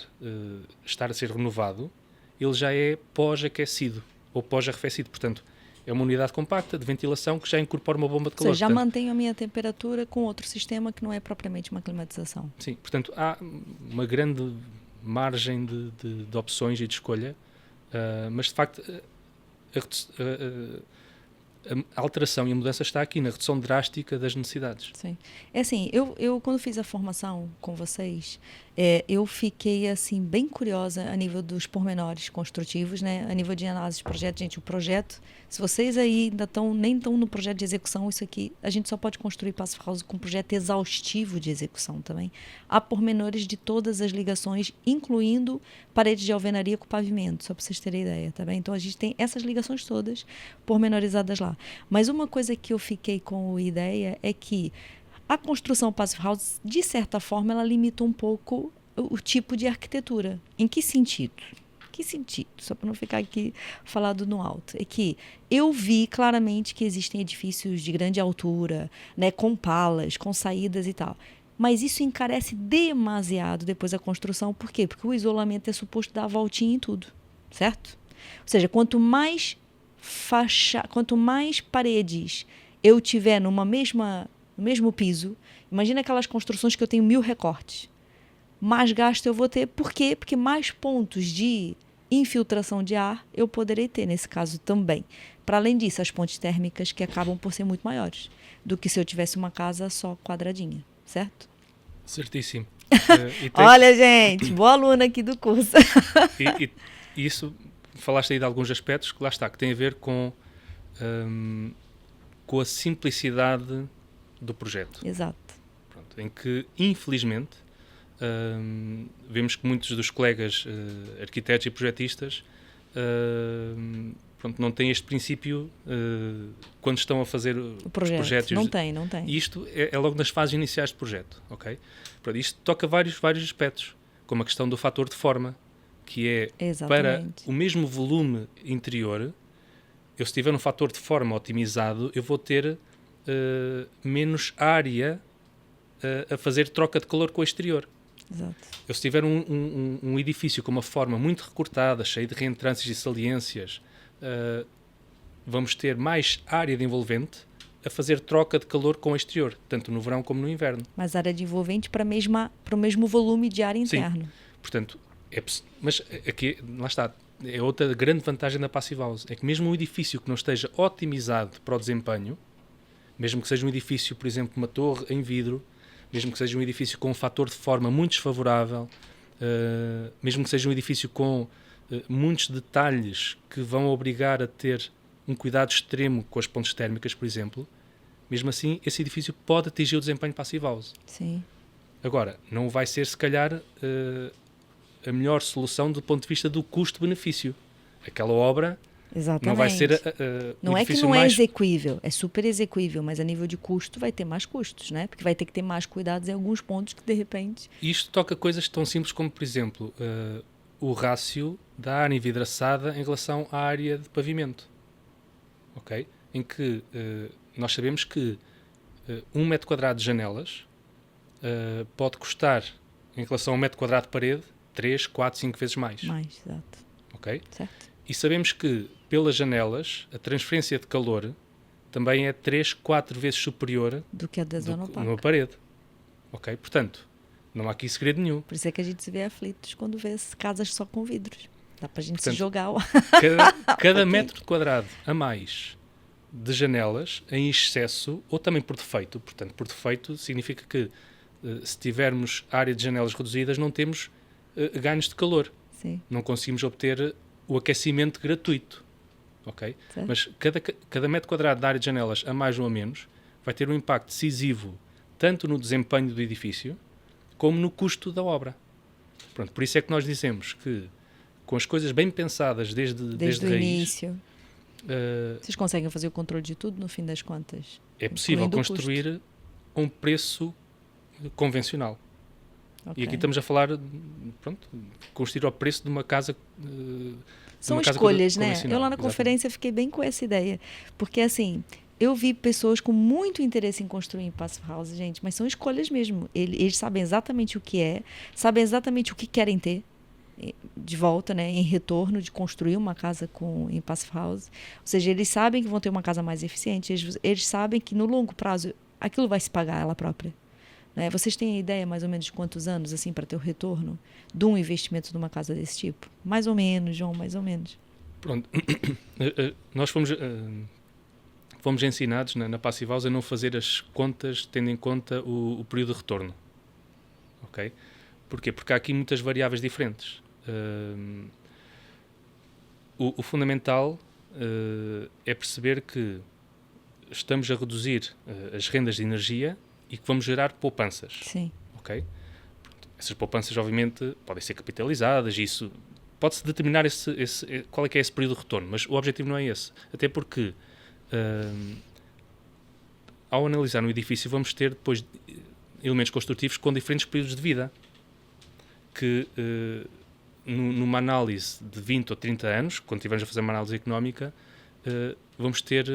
estar a ser renovado, ele já é pós-aquecido ou pós-arrefecido. Portanto, é uma unidade compacta de ventilação que já incorpora uma bomba de calor. Ou seja, já mantenho a minha temperatura com outro sistema que não é propriamente uma climatização. Sim, portanto, há uma grande margem de opções e de escolha, mas, de facto, a alteração e a mudança está aqui na redução drástica das necessidades. Sim. É assim, eu quando fiz a formação com vocês, eu fiquei assim bem curiosa a nível dos pormenores construtivos, né? A nível de análise de projeto. Gente, o projeto, se vocês aí ainda nem estão no projeto de execução, isso aqui, a gente só pode construir Passive House com um projeto exaustivo de execução também. Há pormenores de todas as ligações, incluindo paredes de alvenaria com pavimento, só para vocês terem ideia, tá bem? Então a gente tem essas ligações todas pormenorizadas lá. Mas uma coisa que eu fiquei com ideia é que a construção Passive House, de certa forma, ela limita um pouco o tipo de arquitetura. Em que sentido? Que sentido? Só para não ficar aqui falado no alto. É que eu vi claramente que existem edifícios de grande altura, né, com palas, com saídas e tal. Mas isso encarece demasiado depois a construção. Por quê? Porque o isolamento é suposto dar a voltinha em tudo, certo? Ou seja, quanto mais paredes eu tiver no mesmo piso, imagina aquelas construções que eu tenho 1000 recortes, mais gasto eu vou ter. Por quê? Porque mais pontos de infiltração de ar eu poderei ter nesse caso também. Para além disso, as pontes térmicas que acabam por ser muito maiores do que se eu tivesse uma casa só quadradinha, certo? Certíssimo. Olha, gente, boa aluna aqui do curso. E isso, falaste aí de alguns aspectos que lá está, que tem a ver com a simplicidade do projeto. Exato. Pronto, em que, infelizmente, vemos que muitos dos colegas arquitetos e projetistas não têm este princípio quando estão a fazer os projetos. Não tem. E isto é logo nas fases iniciais do projeto, ok? Pronto, isto toca vários aspectos, como a questão do fator de forma, que é para o mesmo volume interior, eu se tiver um fator de forma otimizado, eu vou ter menos área a fazer troca de calor com o exterior. Exato. Eu se tiver um edifício com uma forma muito recortada, cheio de reentrantes e saliências, vamos ter mais área de envolvente a fazer troca de calor com o exterior, tanto no verão como no inverno. Mais área de envolvente para o mesmo volume de ar interno. Sim. Portanto, mas aqui, lá está, é outra grande vantagem da Passive House, é que mesmo um edifício que não esteja otimizado para o desempenho, mesmo que seja um edifício, por exemplo, uma torre em vidro, mesmo que seja um edifício com um fator de forma muito desfavorável, mesmo que seja um edifício com muitos detalhes que vão obrigar a ter um cuidado extremo com as pontes térmicas, por exemplo, mesmo assim, esse edifício pode atingir o desempenho Passive House. Sim. Agora, não vai ser, se calhar, a melhor solução do ponto de vista do custo-benefício. Aquela obra Exatamente. não vai ser não é que não é execuível, é super execuível, mas a nível de custo vai ter mais custos, né? Porque vai ter que ter mais cuidados em alguns pontos que de repente... Isto toca coisas tão simples como, por exemplo, o rácio da área envidraçada em relação à área de pavimento. Ok? Em que nós sabemos que 1 metro quadrado de janelas pode custar, em relação a 1 metro quadrado de parede, 3, 4, 5 vezes mais. Mais, exato. Ok? Certo. E sabemos que, pelas janelas, a transferência de calor também é 3, 4 vezes superior do que a da zona opaca. Numa parede. Ok? Portanto, não há aqui segredo nenhum. Por isso é que a gente se vê aflitos quando vê casas só com vidros. Dá para a gente se jogar. Cada metro quadrado a mais de janelas em excesso, ou também por defeito. Portanto, por defeito significa que se tivermos área de janelas reduzidas, não temos ganhos de calor. Sim. Não conseguimos obter o aquecimento gratuito. Ok? Certo. Mas cada metro quadrado de área de janelas a mais ou a menos vai ter um impacto decisivo tanto no desempenho do edifício como no custo da obra. Pronto, por isso é que nós dizemos que com as coisas bem pensadas desde o raiz, início. Vocês conseguem fazer o controle de tudo no fim das contas? É possível construir a um preço convencional. Okay. E aqui estamos a falar, construir ao preço de uma casa. São escolhas, né? Eu lá na conferência fiquei bem com essa ideia. Porque, assim, eu vi pessoas com muito interesse em construir em Passive House, gente, mas são escolhas mesmo. Eles sabem exatamente o que é, sabem exatamente o que querem ter de volta, né, em retorno de construir uma casa em Passive House. Ou seja, eles sabem que vão ter uma casa mais eficiente, eles sabem que no longo prazo aquilo vai se pagar ela própria. Né? Vocês têm ideia mais ou menos de quantos anos assim para ter o retorno de um investimento de uma casa desse tipo? Mais ou menos, João, mais ou menos. Pronto. Nós fomos ensinados na Passive House a não fazer as contas tendo em conta o período de retorno. Ok? Porquê? Porque há aqui muitas variáveis diferentes. O fundamental é perceber que estamos a reduzir as rendas de energia e que vamos gerar poupanças. Sim. Ok? Essas poupanças, obviamente, podem ser capitalizadas e isso pode-se determinar qual é que é esse período de retorno, mas o objetivo não é esse. Até porque, ao analisar um edifício, vamos ter depois elementos construtivos com diferentes períodos de vida. Que numa análise de 20 ou 30 anos, quando estivermos a fazer uma análise económica, vamos ter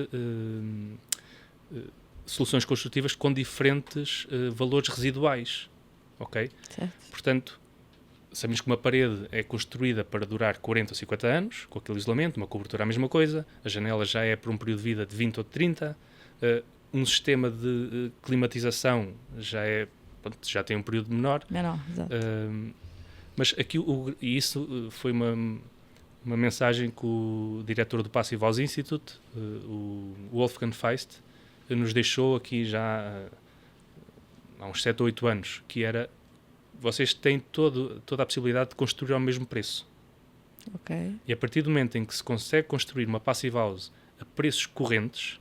soluções construtivas com diferentes valores residuais. Ok? Certo. Portanto, sabemos que uma parede é construída para durar 40 ou 50 anos, com aquele isolamento, uma cobertura a mesma coisa, a janela já é por um período de vida de 20 ou de 30, um sistema de climatização já tem um período menor. Exato. Mas aqui, e isso foi uma mensagem que o diretor do Passive House Institute, o Wolfgang Feist, nos deixou aqui já há uns 7 ou 8 anos, que era: vocês têm toda a possibilidade de construir ao mesmo preço. Okay. E a partir do momento em que se consegue construir uma Passive House a preços correntes,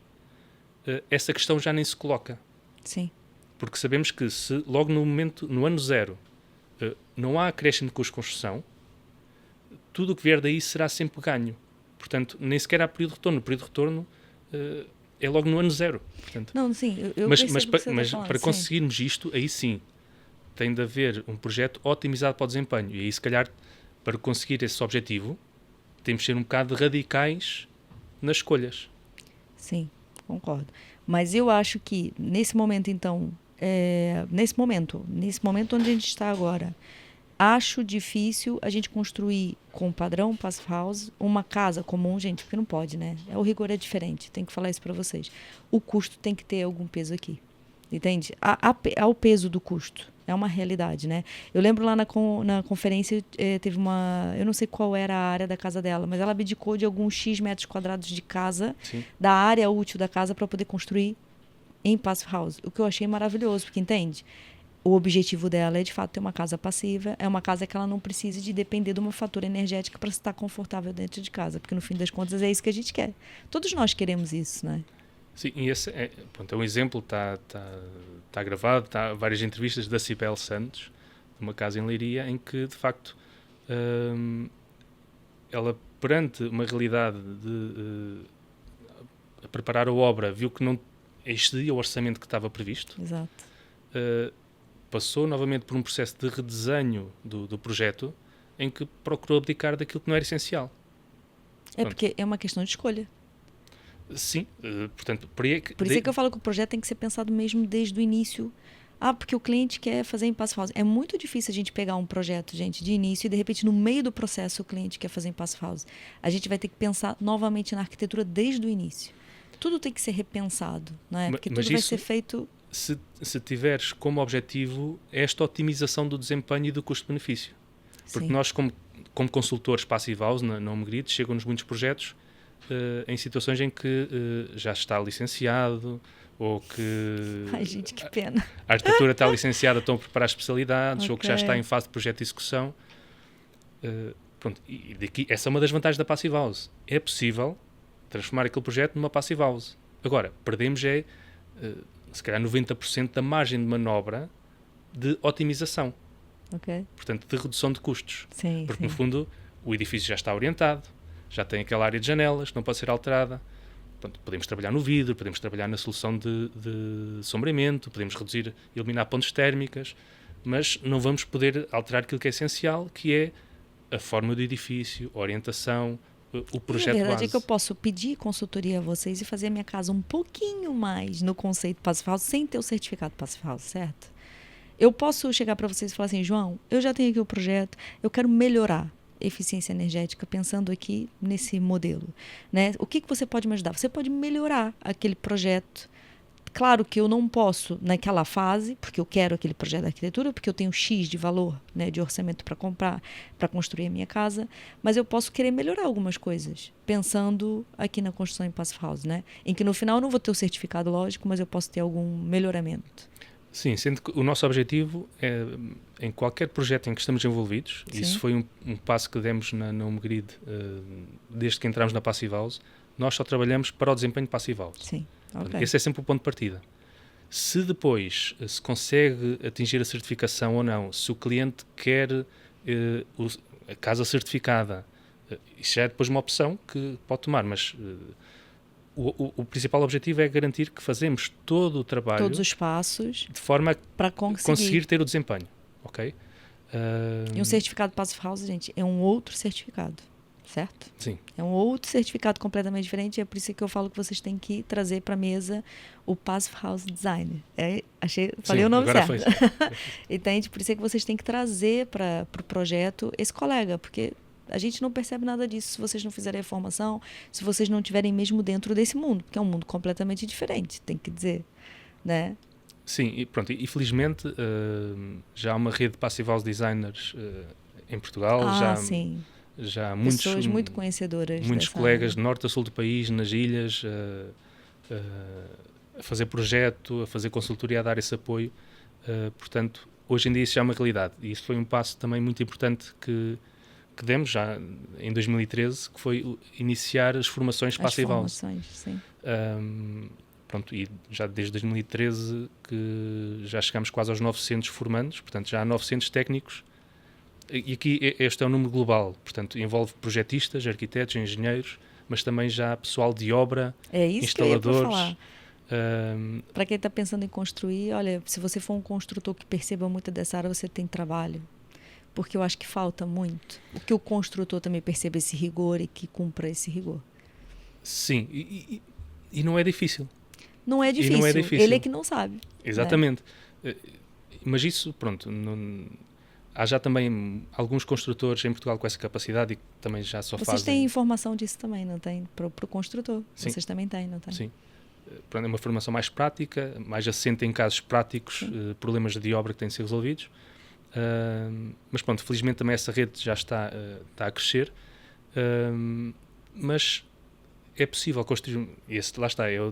essa questão já nem se coloca. Sim. Porque sabemos que se logo no ano zero, não há acréscimo de custo de construção, tudo o que vier daí será sempre ganho. Portanto, nem sequer há período de retorno. O período de retorno é logo no ano zero. Portanto, não, sim, mas para conseguirmos isto, aí sim, tem de haver um projeto otimizado para o desempenho. E aí, se calhar, para conseguir esse objetivo, temos de ser um bocado radicais nas escolhas. Sim, concordo. Mas eu acho que, nesse momento, então, nesse momento onde a gente está agora, acho difícil a gente construir com o padrão Passive House uma casa comum, gente, porque não pode, né? O rigor é diferente, tenho que falar isso para vocês. O custo tem que ter algum peso aqui, entende? Há o peso do custo, é uma realidade, né? Eu lembro lá na conferência, teve eu não sei qual era a área da casa dela, mas ela abdicou de alguns X metros quadrados de casa, sim, da área útil da casa, para poder construir em Passive House, o que eu achei maravilhoso, porque, entende? O objetivo dela é, de fato, ter uma casa passiva, é uma casa que ela não precise de depender de uma fatura energética para estar confortável dentro de casa, porque, no fim das contas, é isso que a gente quer. Todos nós queremos isso, né? Sim, e esse é um exemplo, está gravado, há várias entrevistas da Cibele Santos, de uma casa em Leiria, em que, de facto, ela, perante uma realidade de preparar a obra, viu que não excedia o orçamento que estava previsto. Exato. Passou novamente por um processo de redesenho do projeto, em que procurou abdicar daquilo que não era essencial. Porque é uma questão de escolha. Sim, portanto... Por isso é que eu falo que o projeto tem que ser pensado mesmo desde o início. Porque o cliente quer fazer em Passive House. É muito difícil a gente pegar um projeto, gente, de início e, de repente, no meio do processo, o cliente quer fazer em Passive House. A gente vai ter que pensar novamente na arquitetura desde o início. Tudo tem que ser repensado, não é? Porque tudo vai ser feito... Se tiveres como objetivo esta otimização do desempenho e do custo-benefício. Porque Sim. Nós, como consultores Passive House na Homegrid, chegam-nos muitos projetos em situações em que já está licenciado ou que... Ai, gente, que pena. A arquitetura está licenciada, estão a preparar especialidades, Okay. ou que já está em fase de projeto de execução. Pronto, e daqui, essa é uma das vantagens da Passive House. É possível transformar aquele projeto numa Passive House. Agora, perdemos se calhar 90% da margem de manobra de otimização. Ok. Portanto, de redução de custos. Sim, Porque, sim. no fundo, o edifício já está orientado, já tem aquela área de janelas, não pode ser alterada. Portanto, podemos trabalhar no vidro, podemos trabalhar na solução de sombreamento, podemos reduzir, eliminar pontes térmicas, mas não vamos poder alterar aquilo que é essencial, que é a forma do edifício, a orientação, o projeto A verdade base. é que eu posso pedir consultoria a vocês e fazer a minha casa um pouquinho mais no conceito Passive House sem ter o certificado Passive House, certo? Eu posso chegar para vocês e falar assim, João, eu já tenho aqui o projeto, eu quero melhorar a eficiência energética pensando aqui nesse modelo, né? O que você pode me ajudar? Você pode melhorar aquele projeto. Claro que eu não posso naquela fase, porque eu quero aquele projeto de arquitetura, porque eu tenho X de valor, né, de orçamento para comprar, para construir a minha casa, mas eu posso querer melhorar algumas coisas, pensando aqui na construção em Passive House, né? Em que no final eu não vou ter o certificado, lógico, mas eu posso ter algum melhoramento. Sim, sendo que o nosso objetivo é, em qualquer projeto em que estamos envolvidos, Sim. isso foi um passo que demos na HomeGrid desde que entramos na Passive House, nós só trabalhamos para o desempenho de Passive House. Sim, ok. Esse é sempre o ponto de partida. Se depois se consegue atingir a certificação ou não, se o cliente quer a casa certificada, isso já é depois uma opção que pode tomar, mas o principal objetivo é garantir que fazemos todo o trabalho, todos os passos, de forma a para conseguir ter o desempenho, ok? E um certificado Passive House, gente, é um outro certificado, certo? Sim. É um outro certificado completamente diferente, é por isso que eu falo que vocês têm que trazer para a mesa o Passive House Designer. Falei Sim, o nome agora certo. foi. Entende? Por isso é que vocês têm que trazer para o projeto esse colega, porque a gente não percebe nada disso se vocês não fizerem a formação, se vocês não estiverem mesmo dentro desse mundo, porque é um mundo completamente diferente, tem que dizer, né? Sim, e pronto, e felizmente já há uma rede de Passive House Designers em Portugal, Sim. já há muitos, pessoas muito conhecedoras muitos dessa colegas área. de norte a sul do país, nas ilhas, a fazer projeto, a fazer consultoria, a dar esse apoio. Portanto, hoje em dia isso já é uma realidade. E isso foi um passo também muito importante que demos já em 2013, que foi iniciar as formações Passive House. Sim. Pronto, e já desde 2013 que já chegamos quase aos 900 formandos, portanto já há 900 técnicos. E aqui este é o número global, portanto envolve projetistas, arquitetos, engenheiros, mas também já pessoal de obra, instaladores. Para quem está pensando em construir, olha, se você for um construtor que perceba muito dessa área, você tem trabalho. Porque eu acho que falta muito. Que o construtor também perceba esse rigor e que cumpra esse rigor. Sim, e não é difícil. Não é difícil. Não é difícil. Ele é que não sabe. Exatamente. Né? Mas isso, pronto, há já também alguns construtores em Portugal com essa capacidade e que também já só fazem... Vocês têm informação disso também, não tem? Para o construtor. Sim. Vocês também têm, não têm? Sim. É uma formação mais prática, mais assente em casos práticos, problemas de obra que têm de ser resolvidos. Mas pronto, felizmente também essa rede já está a crescer. Mas é possível construir... Esse, lá está, é o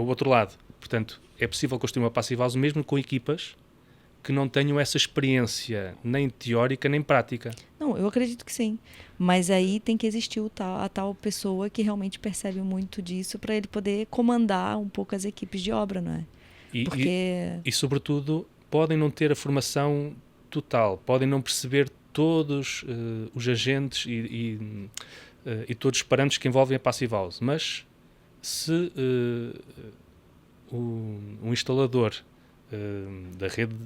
outro lado. Portanto, é possível construir uma Passive House mesmo com equipas que não tenham essa experiência nem teórica nem prática. Não, eu acredito que sim. Mas aí tem que existir a tal pessoa que realmente percebe muito disso para ele poder comandar um pouco as equipes de obra, não é? E sobretudo, podem não ter a formação total, podem não perceber todos os agentes e todos os parâmetros que envolvem a Passive House, mas se um instalador da rede,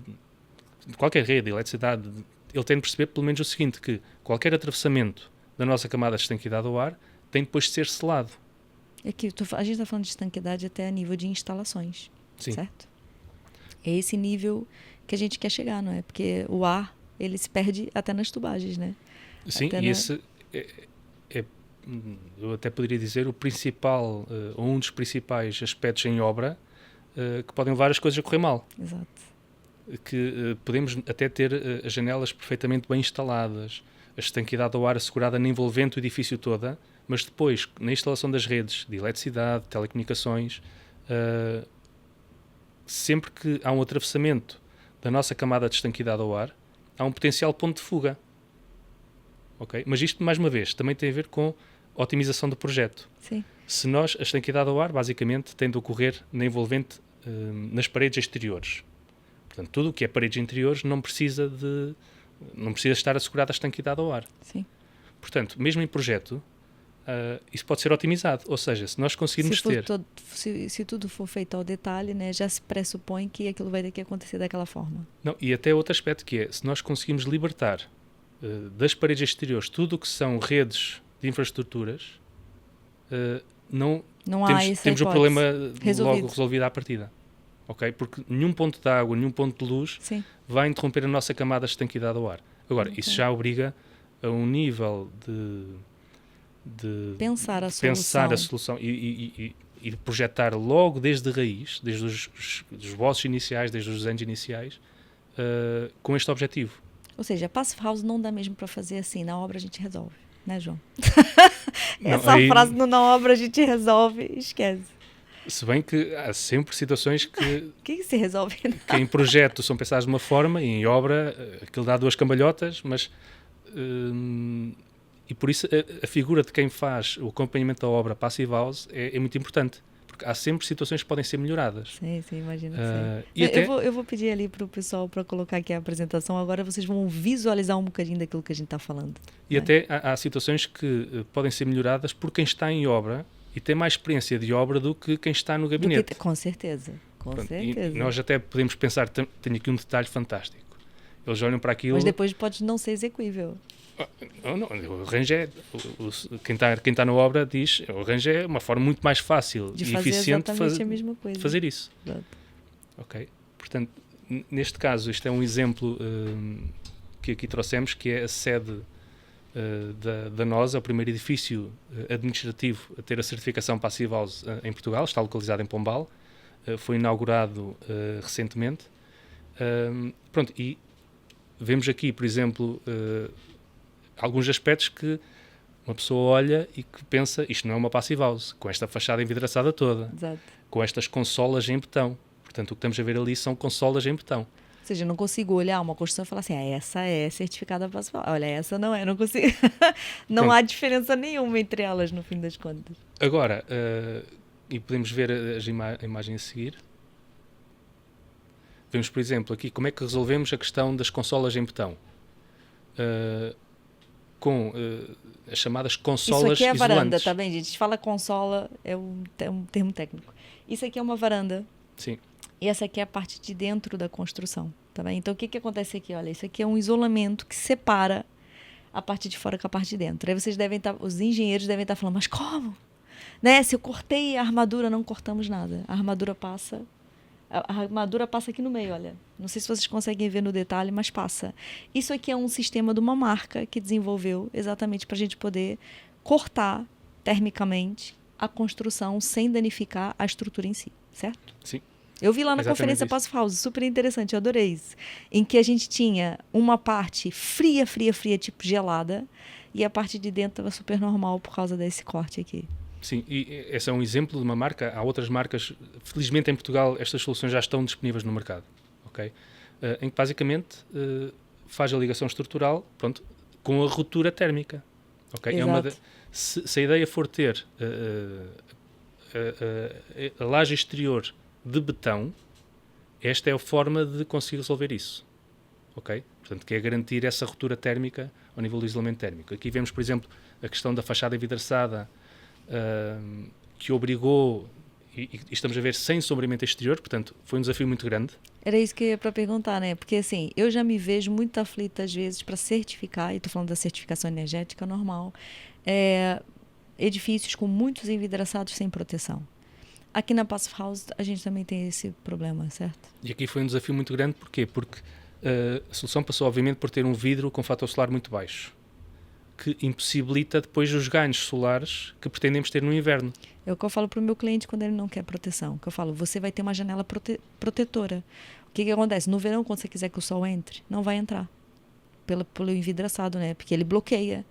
de qualquer rede de eletricidade, ele tem de perceber pelo menos o seguinte, que qualquer atravessamento da nossa camada de estanqueidade ao ar tem depois de ser selado. É que a gente está falando de estanqueidade até a nível de instalações, sim, certo? É esse nível que a gente quer chegar, não é? Porque o ar, ele se perde até nas tubagens, né? Sim, e esse eu até poderia dizer o principal, ou um dos principais aspectos em obra que podem levar as coisas a correr mal. Exato. Que podemos até ter as janelas perfeitamente bem instaladas, a estanqueidade ao ar assegurada na envolvente o edifício toda, mas depois, na instalação das redes de eletricidade, telecomunicações, sempre que há um atravessamento da nossa camada de estanqueidade ao ar, há um potencial ponto de fuga. Okay? Mas isto, mais uma vez, também tem a ver com a otimização do projeto. Sim. Se nós, a estanqueidade ao ar, basicamente, tem de ocorrer na envolvente nas paredes exteriores. Portanto, tudo o que é paredes interiores não precisa estar assegurada a estanqueidade ao ar. Sim. Portanto, mesmo em projeto, isso pode ser otimizado. Ou seja, se nós conseguirmos ter... Se tudo for feito ao detalhe, né, já se pressupõe que aquilo vai ter que acontecer daquela forma. Não, e até outro aspecto que é, se nós conseguimos libertar das paredes exteriores tudo o que são redes de infraestruturas, não temos o problema logo resolvido à partida. Okay? Porque nenhum ponto de água, nenhum ponto de luz Sim. vai interromper a nossa camada de estanqueidade ao ar. Agora, isso já obriga a um nível de pensar a solução e de projetar logo desde a raiz, desde os esboços iniciais, desde os desenhos iniciais, com este objetivo. Ou seja, a Passive House não dá mesmo para fazer assim, na obra a gente resolve, né, João? Frase no na obra a gente resolve, esquece. Se bem que há sempre situações que se resolve? Que em projeto são pensadas de uma forma e em obra aquilo dá duas cambalhotas, mas e por isso a figura de quem faz o acompanhamento da obra Passive House é muito importante, porque há sempre situações que podem ser melhoradas. Sim, imagino que sim. Eu vou pedir ali para o pessoal para colocar aqui a apresentação, agora vocês vão visualizar um bocadinho daquilo que a gente está falando. E até há situações que podem ser melhoradas por quem está em obra e tem mais experiência de obra do que quem está no gabinete. Com certeza, certeza. E nós até podemos pensar, tenho aqui um detalhe fantástico. Eles olham para aquilo... Mas depois pode não ser execuível. Não, o arranjo é... Quem está na obra diz, o arranjo é uma forma muito mais fácil e eficiente de fazer isso. Exato. Ok? Portanto, neste caso, isto é um exemplo que aqui trouxemos, que é a sede da NOSA, o primeiro edifício administrativo a ter a certificação Passive House em Portugal, está localizado em Pombal, foi inaugurado recentemente. Pronto, e vemos aqui, por exemplo, alguns aspectos que uma pessoa olha e que pensa, isto não é uma Passive House, com esta fachada envidraçada toda, exato, com estas consolas em betão. Portanto, o que estamos a ver ali são consolas em betão. Ou seja, eu não consigo olhar uma construção e falar assim, essa é certificada Passive House. Olha, essa não é, não consigo. Não Pronto. Há diferença nenhuma entre elas, no fim das contas. Agora, e podemos ver a imagem a seguir. Vemos, por exemplo, aqui como é que resolvemos a questão das consolas em betão. Com as chamadas consolas isolantes. Isso aqui é a varanda, está bem, gente? A gente fala consola, é um termo técnico. Isso aqui é uma varanda. Sim. E essa aqui é a parte de dentro da construção, tá bem? Então, o que acontece aqui? Olha, isso aqui é um isolamento que separa a parte de fora com a parte de dentro. Aí vocês os engenheiros devem estar falando, mas como? Né? Se eu cortei a armadura, não cortamos nada. A armadura passa aqui no meio, olha. Não sei se vocês conseguem ver no detalhe, mas passa. Isso aqui é um sistema de uma marca que desenvolveu exatamente para a gente poder cortar termicamente a construção sem danificar a estrutura em si, certo? Sim. Eu vi lá na conferência Passive House, super interessante, eu adorei isso. Em que a gente tinha uma parte fria, tipo gelada, e a parte de dentro estava super normal por causa desse corte aqui. Sim, e esse é um exemplo de uma marca. Há outras marcas, felizmente em Portugal, estas soluções já estão disponíveis no mercado. Okay? Em que basicamente faz a ligação estrutural, pronto, com a ruptura térmica. Okay? Se a ideia for ter a laje exterior de betão, esta é a forma de conseguir resolver isso. Ok? Portanto, que é garantir essa ruptura térmica ao nível do isolamento térmico. Aqui vemos, por exemplo, a questão da fachada envidraçada, que obrigou, e estamos a ver sem sombreamento exterior, portanto, foi um desafio muito grande. Era isso que eu ia para perguntar, né? Porque, assim, eu já me vejo muito aflita, às vezes, para certificar, e estou falando da certificação energética normal, edifícios com muitos envidraçados sem proteção. Aqui na Passive House a gente também tem esse problema, certo? E aqui foi um desafio muito grande, porquê? Porque a solução passou, obviamente, por ter um vidro com fator solar muito baixo, que impossibilita depois os ganhos solares que pretendemos ter no inverno. É o que eu falo para o meu cliente quando ele não quer proteção, que eu falo, você vai ter uma janela protetora. O que acontece? No verão, quando você quiser que o sol entre, não vai entrar pelo envidraçado, né? Porque ele bloqueia.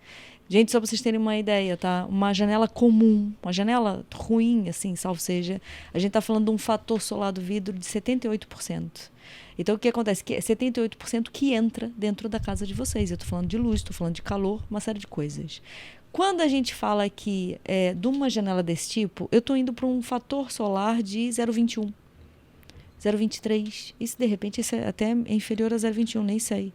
Gente, só para vocês terem uma ideia, tá? Uma janela comum, uma janela ruim, assim, salvo seja, a gente está falando de um fator solar do vidro de 78%. Então, o que acontece? Que é 78% que entra dentro da casa de vocês. Eu estou falando de luz, estou falando de calor, uma série de coisas. Quando a gente fala aqui de uma janela desse tipo, eu estou indo para um fator solar de 0,21, 0,23. Isso, de repente, isso é até inferior a 0,21, nem sei.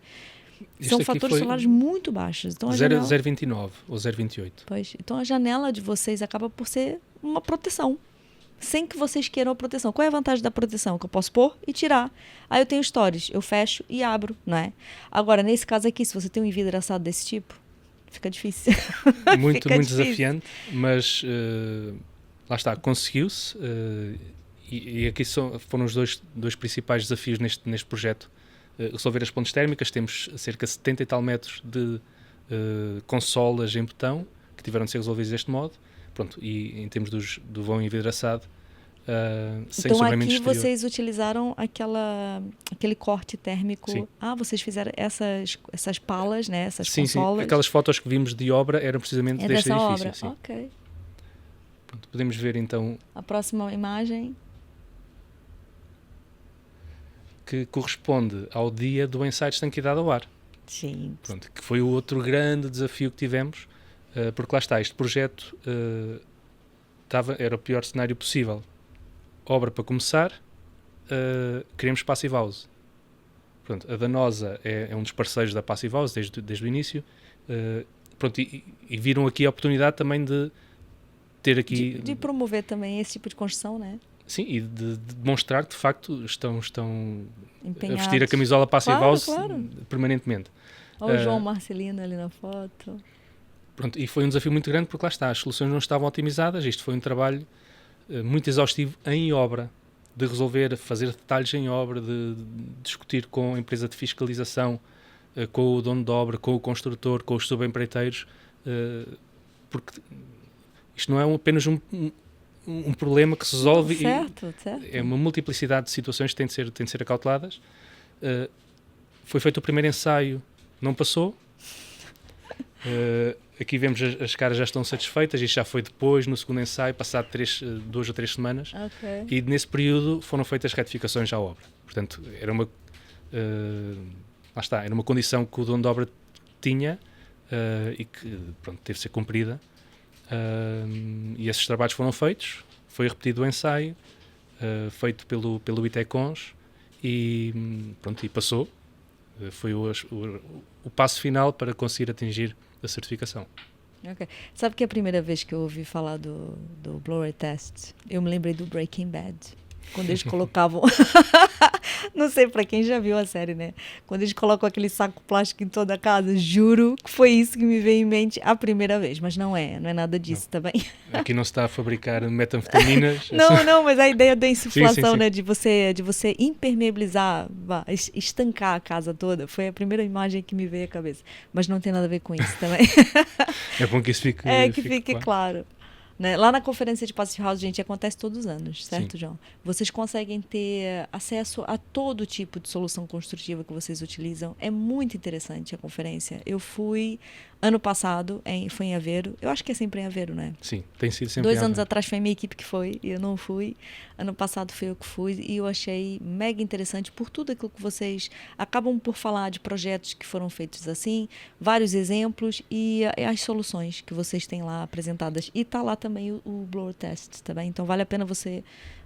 São fatores solares muito baixos. Então, 0,29 ou 0,28. Pois, então a janela de vocês acaba por ser uma proteção, sem que vocês queiram a proteção. Qual é a vantagem da proteção? Que eu posso pôr e tirar. Aí eu tenho stories, eu fecho e abro, não é? Agora, nesse caso aqui, se você tem um envidraçado desse tipo, fica difícil. Muito desafiante, mas lá está, conseguiu-se. E aqui foram os dois principais desafios neste projeto. Resolver as pontes térmicas. Temos cerca de 70 e tal metros de consolas em betão que tiveram de ser resolvidos deste modo. Pronto, e em termos do vão envidraçado, sem então sobremento aqui exterior. Vocês utilizaram aquele corte térmico. Sim. Vocês fizeram essas palas, né? Essas sim, consolas. Sim, aquelas fotos que vimos de obra eram precisamente deste dessa edifício. Obra. Sim. Ok. Pronto, podemos ver então a próxima imagem, que corresponde ao dia do ensaio de estanqueidade ao ar. Sim. Pronto, que foi o outro grande desafio que tivemos, porque lá está, este projeto era o pior cenário possível. Obra para começar, queremos Passive House. Pronto, a Danosa é um dos parceiros da Passive House desde o início. Pronto, e viram aqui a oportunidade também de ter aqui... De promover também esse tipo de construção, né? Sim, e de demonstrar que de facto estão empenhados, a vestir a camisola Passive House claro. permanentemente. Olha o João Marcelino ali na foto. Pronto, e foi um desafio muito grande porque lá está, as soluções não estavam otimizadas. Isto foi um trabalho muito exaustivo em obra, de resolver, fazer detalhes em obra, de discutir com a empresa de fiscalização, com o dono de obra, com o construtor, com os subempreiteiros, porque isto não é apenas um problema que se resolve. Certo. É uma multiplicidade de situações que têm de ser acauteladas. Foi feito o primeiro ensaio, não passou. Aqui vemos as caras já estão satisfeitas. Isto já foi depois, no segundo ensaio, passado 2 ou 3 semanas. Okay. E nesse período foram feitas retificações à obra. Portanto, era uma condição que o dono da obra tinha e que pronto, teve de ser cumprida. E esses trabalhos foram feitos. Foi repetido o ensaio, feito pelo ITECONS e passou. Foi o passo final para conseguir atingir a certificação. Okay. Sabe que a primeira vez que eu ouvi falar do blower test, eu me lembrei do Breaking Bad. Quando eles colocavam... Não sei pra quem já viu a série, né? Quando eles colocam aquele saco plástico em toda a casa, juro que foi isso que me veio em mente a primeira vez. Mas não é nada disso também. Aqui não se está a fabricar metanfetaminas. Não, mas a ideia da insuflação, sim. né? De você impermeabilizar, estancar a casa toda, foi a primeira imagem que me veio à cabeça. Mas não tem nada a ver com isso também. É bom que isso fique que fique claro. Né? Lá na conferência de Passive House, gente, acontece todos os anos, certo, João? Vocês conseguem ter acesso a todo tipo de solução construtiva que vocês utilizam. É muito interessante a conferência. Eu fui ano passado, foi em Aveiro. Eu acho que é sempre em Aveiro, né? Sim, tem sido sempre 2 anos atrás foi a minha equipe que foi e eu não fui. Ano passado foi eu que fui e eu achei mega interessante por tudo aquilo que vocês acabam por falar de projetos que foram feitos assim, vários exemplos e as soluções que vocês têm lá apresentadas. E tá lá também o blower test, tá bem? Então vale a pena você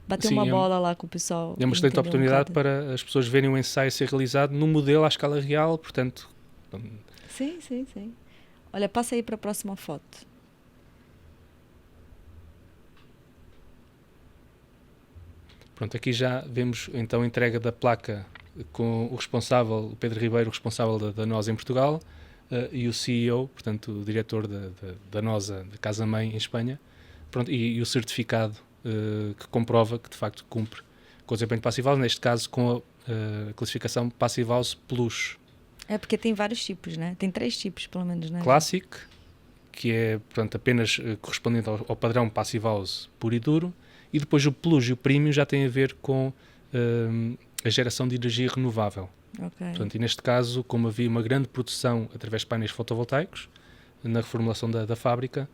bater uma bola lá com o pessoal. É uma excelente oportunidade para as pessoas verem um ensaio ser realizado num modelo à escala real, portanto... Sim. Olha, passa aí para a próxima foto. Pronto, aqui já vemos então a entrega da placa com o responsável, o Pedro Ribeiro, responsável da Danosa em Portugal, e o CEO, portanto o diretor da Danosa, da Casa-Mãe em Espanha, pronto, e o certificado que comprova que de facto cumpre com o desempenho de Passive House, neste caso com a classificação Passive House Plus. É porque tem vários tipos, né? Tem 3 tipos, pelo menos, né? Classic, que é, portanto, apenas correspondente ao padrão Passive House puro e duro, e depois o Plus e o Premium já têm a ver com a geração de energia renovável. Okay. Portanto, e neste caso, como havia uma grande produção através de painéis fotovoltaicos na reformulação da fábrica,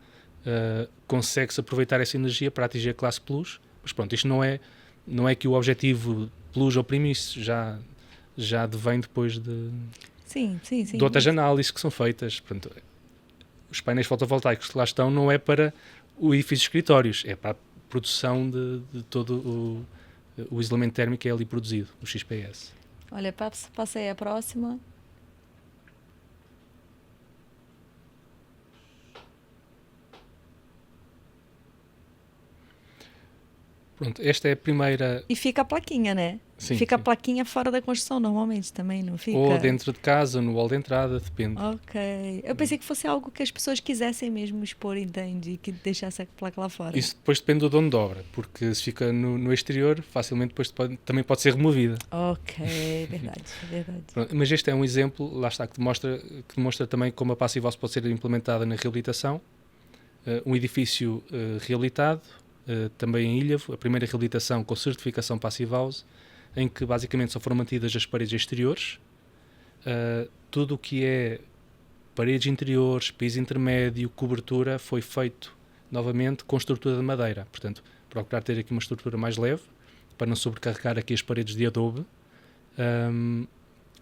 consegue-se aproveitar essa energia para atingir a classe Plus. Mas pronto, isto não é que o objetivo Plus ou Premium, isso já já advém depois Sim. de outras análises que são feitas. Portanto, os painéis fotovoltaicos que lá estão não é para o edifício de escritórios, é para a produção de todo o isolamento térmico que é ali produzido, o XPS. Olha, passei a próxima. Pronto, esta é a primeira... E fica a plaquinha, né? Sim, fica sim. a plaquinha fora da construção, normalmente também, não fica? Ou dentro de casa, no hall de entrada, depende. Ok. Eu pensei que fosse algo que as pessoas quisessem mesmo expor, entende? E que deixasse a placa lá fora. Isso depois depende do dono de obra, porque se fica no exterior, facilmente depois também pode ser removida. Ok, verdade. Pronto, mas este é um exemplo, lá está, que demonstra também como a Passive House pode ser implementada na reabilitação. Um edifício reabilitado, também em Ilhavo, a primeira reabilitação com certificação Passive House, em que basicamente só foram mantidas as paredes exteriores, tudo o que é paredes interiores, piso intermédio, cobertura, foi feito novamente com estrutura de madeira. Portanto, procurar ter aqui uma estrutura mais leve, para não sobrecarregar aqui as paredes de adobe.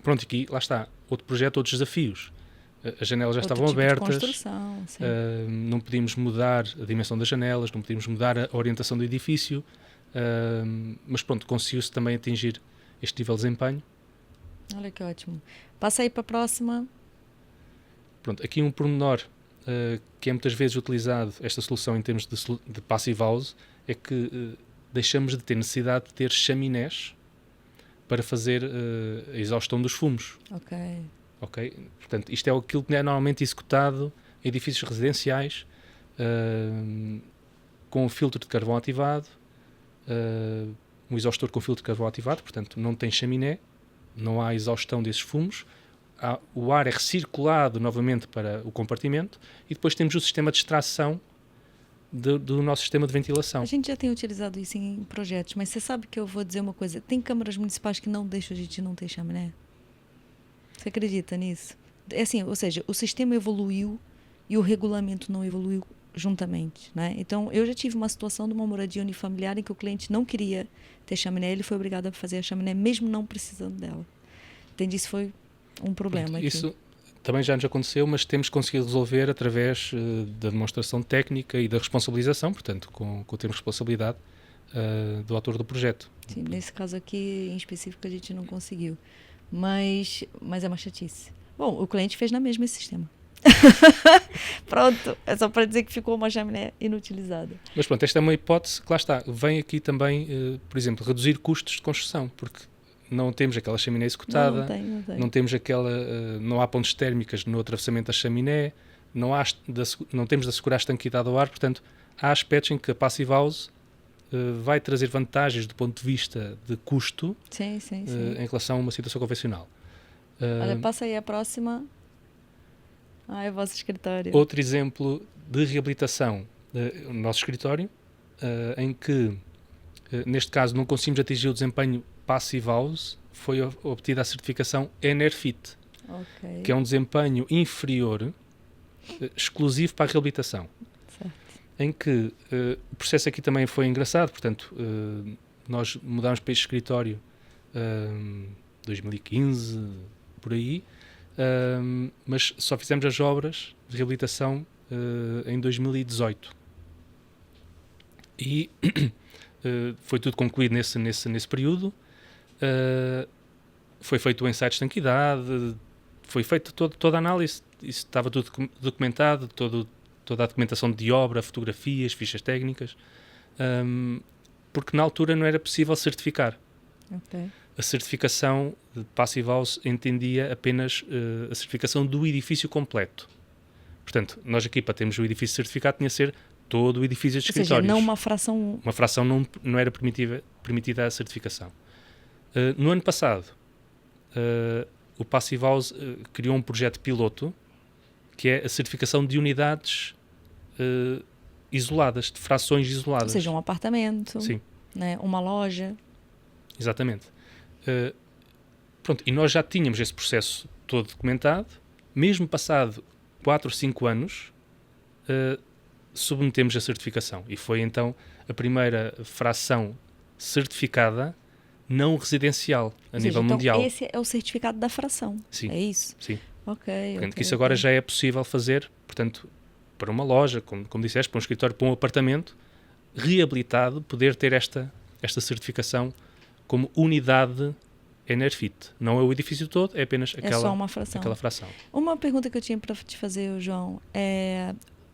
Pronto, aqui, lá está, outro projeto, outros desafios. As janelas já estavam abertas, não podíamos mudar a dimensão das janelas, não podíamos mudar a orientação do edifício, mas pronto, conseguiu-se também atingir este nível de desempenho. Olha que ótimo. Passa aí para a próxima. Pronto, aqui um pormenor que é muitas vezes utilizado, esta solução em termos de Passive House, é que deixamos de ter necessidade de ter chaminés para fazer a exaustão dos fumos. Ok? Portanto, isto é aquilo que é normalmente executado em edifícios residenciais, com um filtro de carvão ativado, um exaustor com filtro de carvão ativado, portanto não tem chaminé, não há exaustão desses fumos, o ar é recirculado novamente para o compartimento e depois temos o sistema de extração do nosso sistema de ventilação. A gente já tem utilizado isso em projetos, mas você sabe que eu vou dizer uma coisa, tem câmaras municipais que não deixam a gente não ter chaminé? Você acredita nisso? É assim, ou seja, o sistema evoluiu e o regulamento não evoluiu juntamente, né? Então, eu já tive uma situação de uma moradia unifamiliar em que o cliente não queria ter chaminé, ele foi obrigado a fazer a chaminé mesmo não precisando dela. Entende? Isso foi um problema aqui. Isso também já nos aconteceu, mas temos conseguido resolver através da demonstração técnica e da responsabilização, portanto, com o termo de responsabilidade do autor do projeto. Sim, nesse caso aqui, em específico, a gente não conseguiu. Mas é uma chatice. Bom, o cliente fez na mesma esse sistema. Pronto, é só para dizer que ficou uma chaminé inutilizada. Mas pronto, esta é uma hipótese que lá está. Vem aqui também, por exemplo, reduzir custos de construção, porque não temos aquela chaminé executada, não temos não há pontes térmicas no atravessamento da chaminé, não temos de assegurar a estanquidade do ar, portanto, há aspectos em que a Passive House vai trazer vantagens do ponto de vista de custo em relação a uma situação convencional. Olha, passa aí a próxima. É o vosso escritório. Outro exemplo de reabilitação, o nosso escritório, em que, neste caso, não conseguimos atingir o desempenho Passive House, foi obtida a certificação ENERFIT, que é um desempenho inferior, exclusivo para a reabilitação. Em que o processo aqui também foi engraçado, portanto, nós mudámos para este escritório 2015, por aí, mas só fizemos as obras de reabilitação em 2018. E foi tudo concluído nesse período. Foi feito o ensaio de estanquidade, foi feita toda a análise, isso estava tudo documentado, toda a documentação de obra, fotografias, fichas técnicas, porque na altura não era possível certificar. A certificação de Passive House entendia apenas a certificação do edifício completo. Portanto, nós aqui, para termos o edifício certificado, tinha de ser todo o edifício de escritórios. Ou seja, não uma fração... Uma fração não era permitida a certificação. No ano passado, o Passive House criou um projeto piloto, que é a certificação de unidades isoladas, de frações isoladas. Ou seja, um apartamento, sim, né? Uma loja. Exatamente. Pronto, e nós já tínhamos esse processo todo documentado, mesmo passado 4 ou 5 anos, submetemos a certificação. E foi então a primeira fração certificada não residencial a nível então mundial. Esse é o certificado da fração. Sim. É isso? Sim. Ok. Que isso agora já é possível fazer, portanto, para uma loja, como disseste, para um escritório, para um apartamento reabilitado, poder ter esta certificação como unidade Enerfit. Não é o edifício todo, é apenas só uma fração. aquela fração. Uma pergunta que eu tinha para te fazer, João,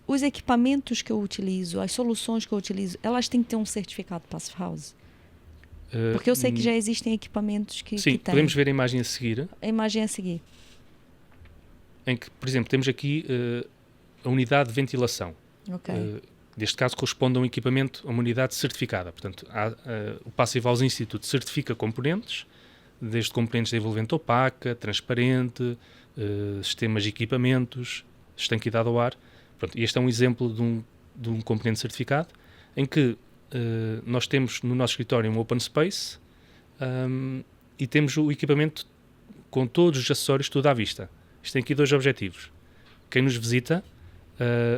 os equipamentos que eu utilizo, as soluções que eu utilizo, elas têm que ter um certificado Passive House? Porque eu sei que já existem equipamentos que sim, têm. podemos ver a imagem a seguir. A imagem a seguir. Em que, por exemplo, temos aqui a unidade de ventilação. Ok. Neste caso, corresponde a um equipamento, a uma unidade certificada. Portanto, o Passive House Institute certifica componentes, desde componentes de envolvente opaca, transparente, sistemas de equipamentos, estanqueidade ao ar. Pronto, e este é um exemplo de um componente certificado, em que nós temos no nosso escritório um open space e temos o equipamento com todos os acessórios, tudo à vista. Isto tem aqui dois objetivos. Quem nos visita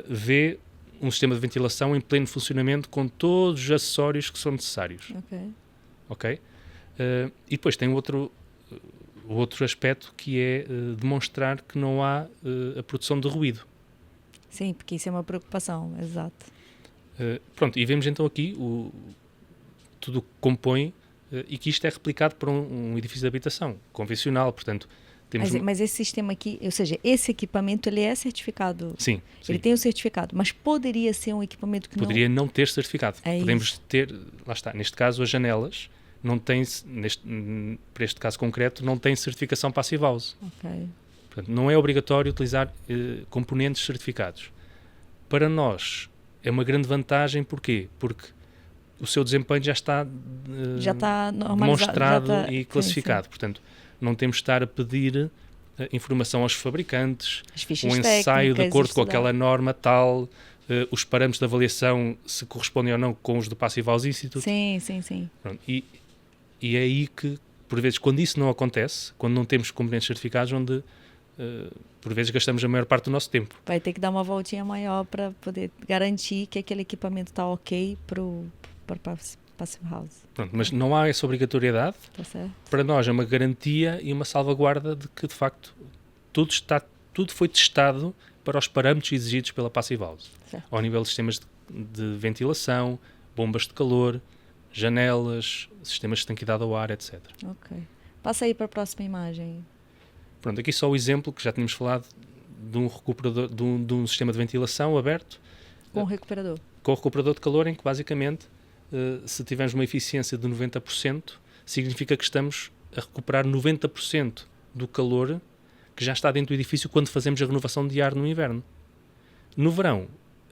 vê um sistema de ventilação em pleno funcionamento com todos os acessórios que são necessários. Ok? E depois tem outro aspecto que é demonstrar que não há a produção de ruído. Sim, porque isso é uma preocupação, exato. Pronto, e vemos então aqui tudo o que compõe e que isto é replicado para um edifício de habitação convencional, portanto... Mas esse sistema aqui, ou seja, esse equipamento, ele é certificado? Sim. Ele tem o certificado, mas poderia ser um equipamento que poderia não ter certificado. Podemos isso. ter, lá está, neste caso as janelas, não têm, para este caso concreto, não têm certificação Passive House. Ok. Portanto, não é obrigatório utilizar componentes certificados. Para nós é uma grande vantagem, porquê? Porque o seu desempenho já está demonstrado e classificado. Sim. Portanto, não temos de estar a pedir informação aos fabricantes, um ensaio de acordo com aquela norma tal, os parâmetros de avaliação se correspondem ou não com os do Passive House Institute. Sim. Pronto, e é aí que, por vezes, quando isso não acontece, quando não temos componentes certificados, onde por vezes gastamos a maior parte do nosso tempo. Vai ter que dar uma voltinha maior para poder garantir que aquele equipamento está ok para o Passive House. Pronto, mas não há essa obrigatoriedade. Tá certo. Para nós é uma garantia e uma salvaguarda de que, de facto, tudo foi testado para os parâmetros exigidos pela Passive House. Certo. Ao nível de sistemas de ventilação, bombas de calor, janelas, sistemas de estanqueidade ao ar, etc. Ok. Passa aí para a próxima imagem. Pronto, aqui só o exemplo que já tínhamos falado de um recuperador, de um sistema de ventilação aberto. Com o recuperador. Com o recuperador de calor, em que basicamente, se tivermos uma eficiência de 90%, significa que estamos a recuperar 90% do calor que já está dentro do edifício quando fazemos a renovação de ar no inverno. No verão,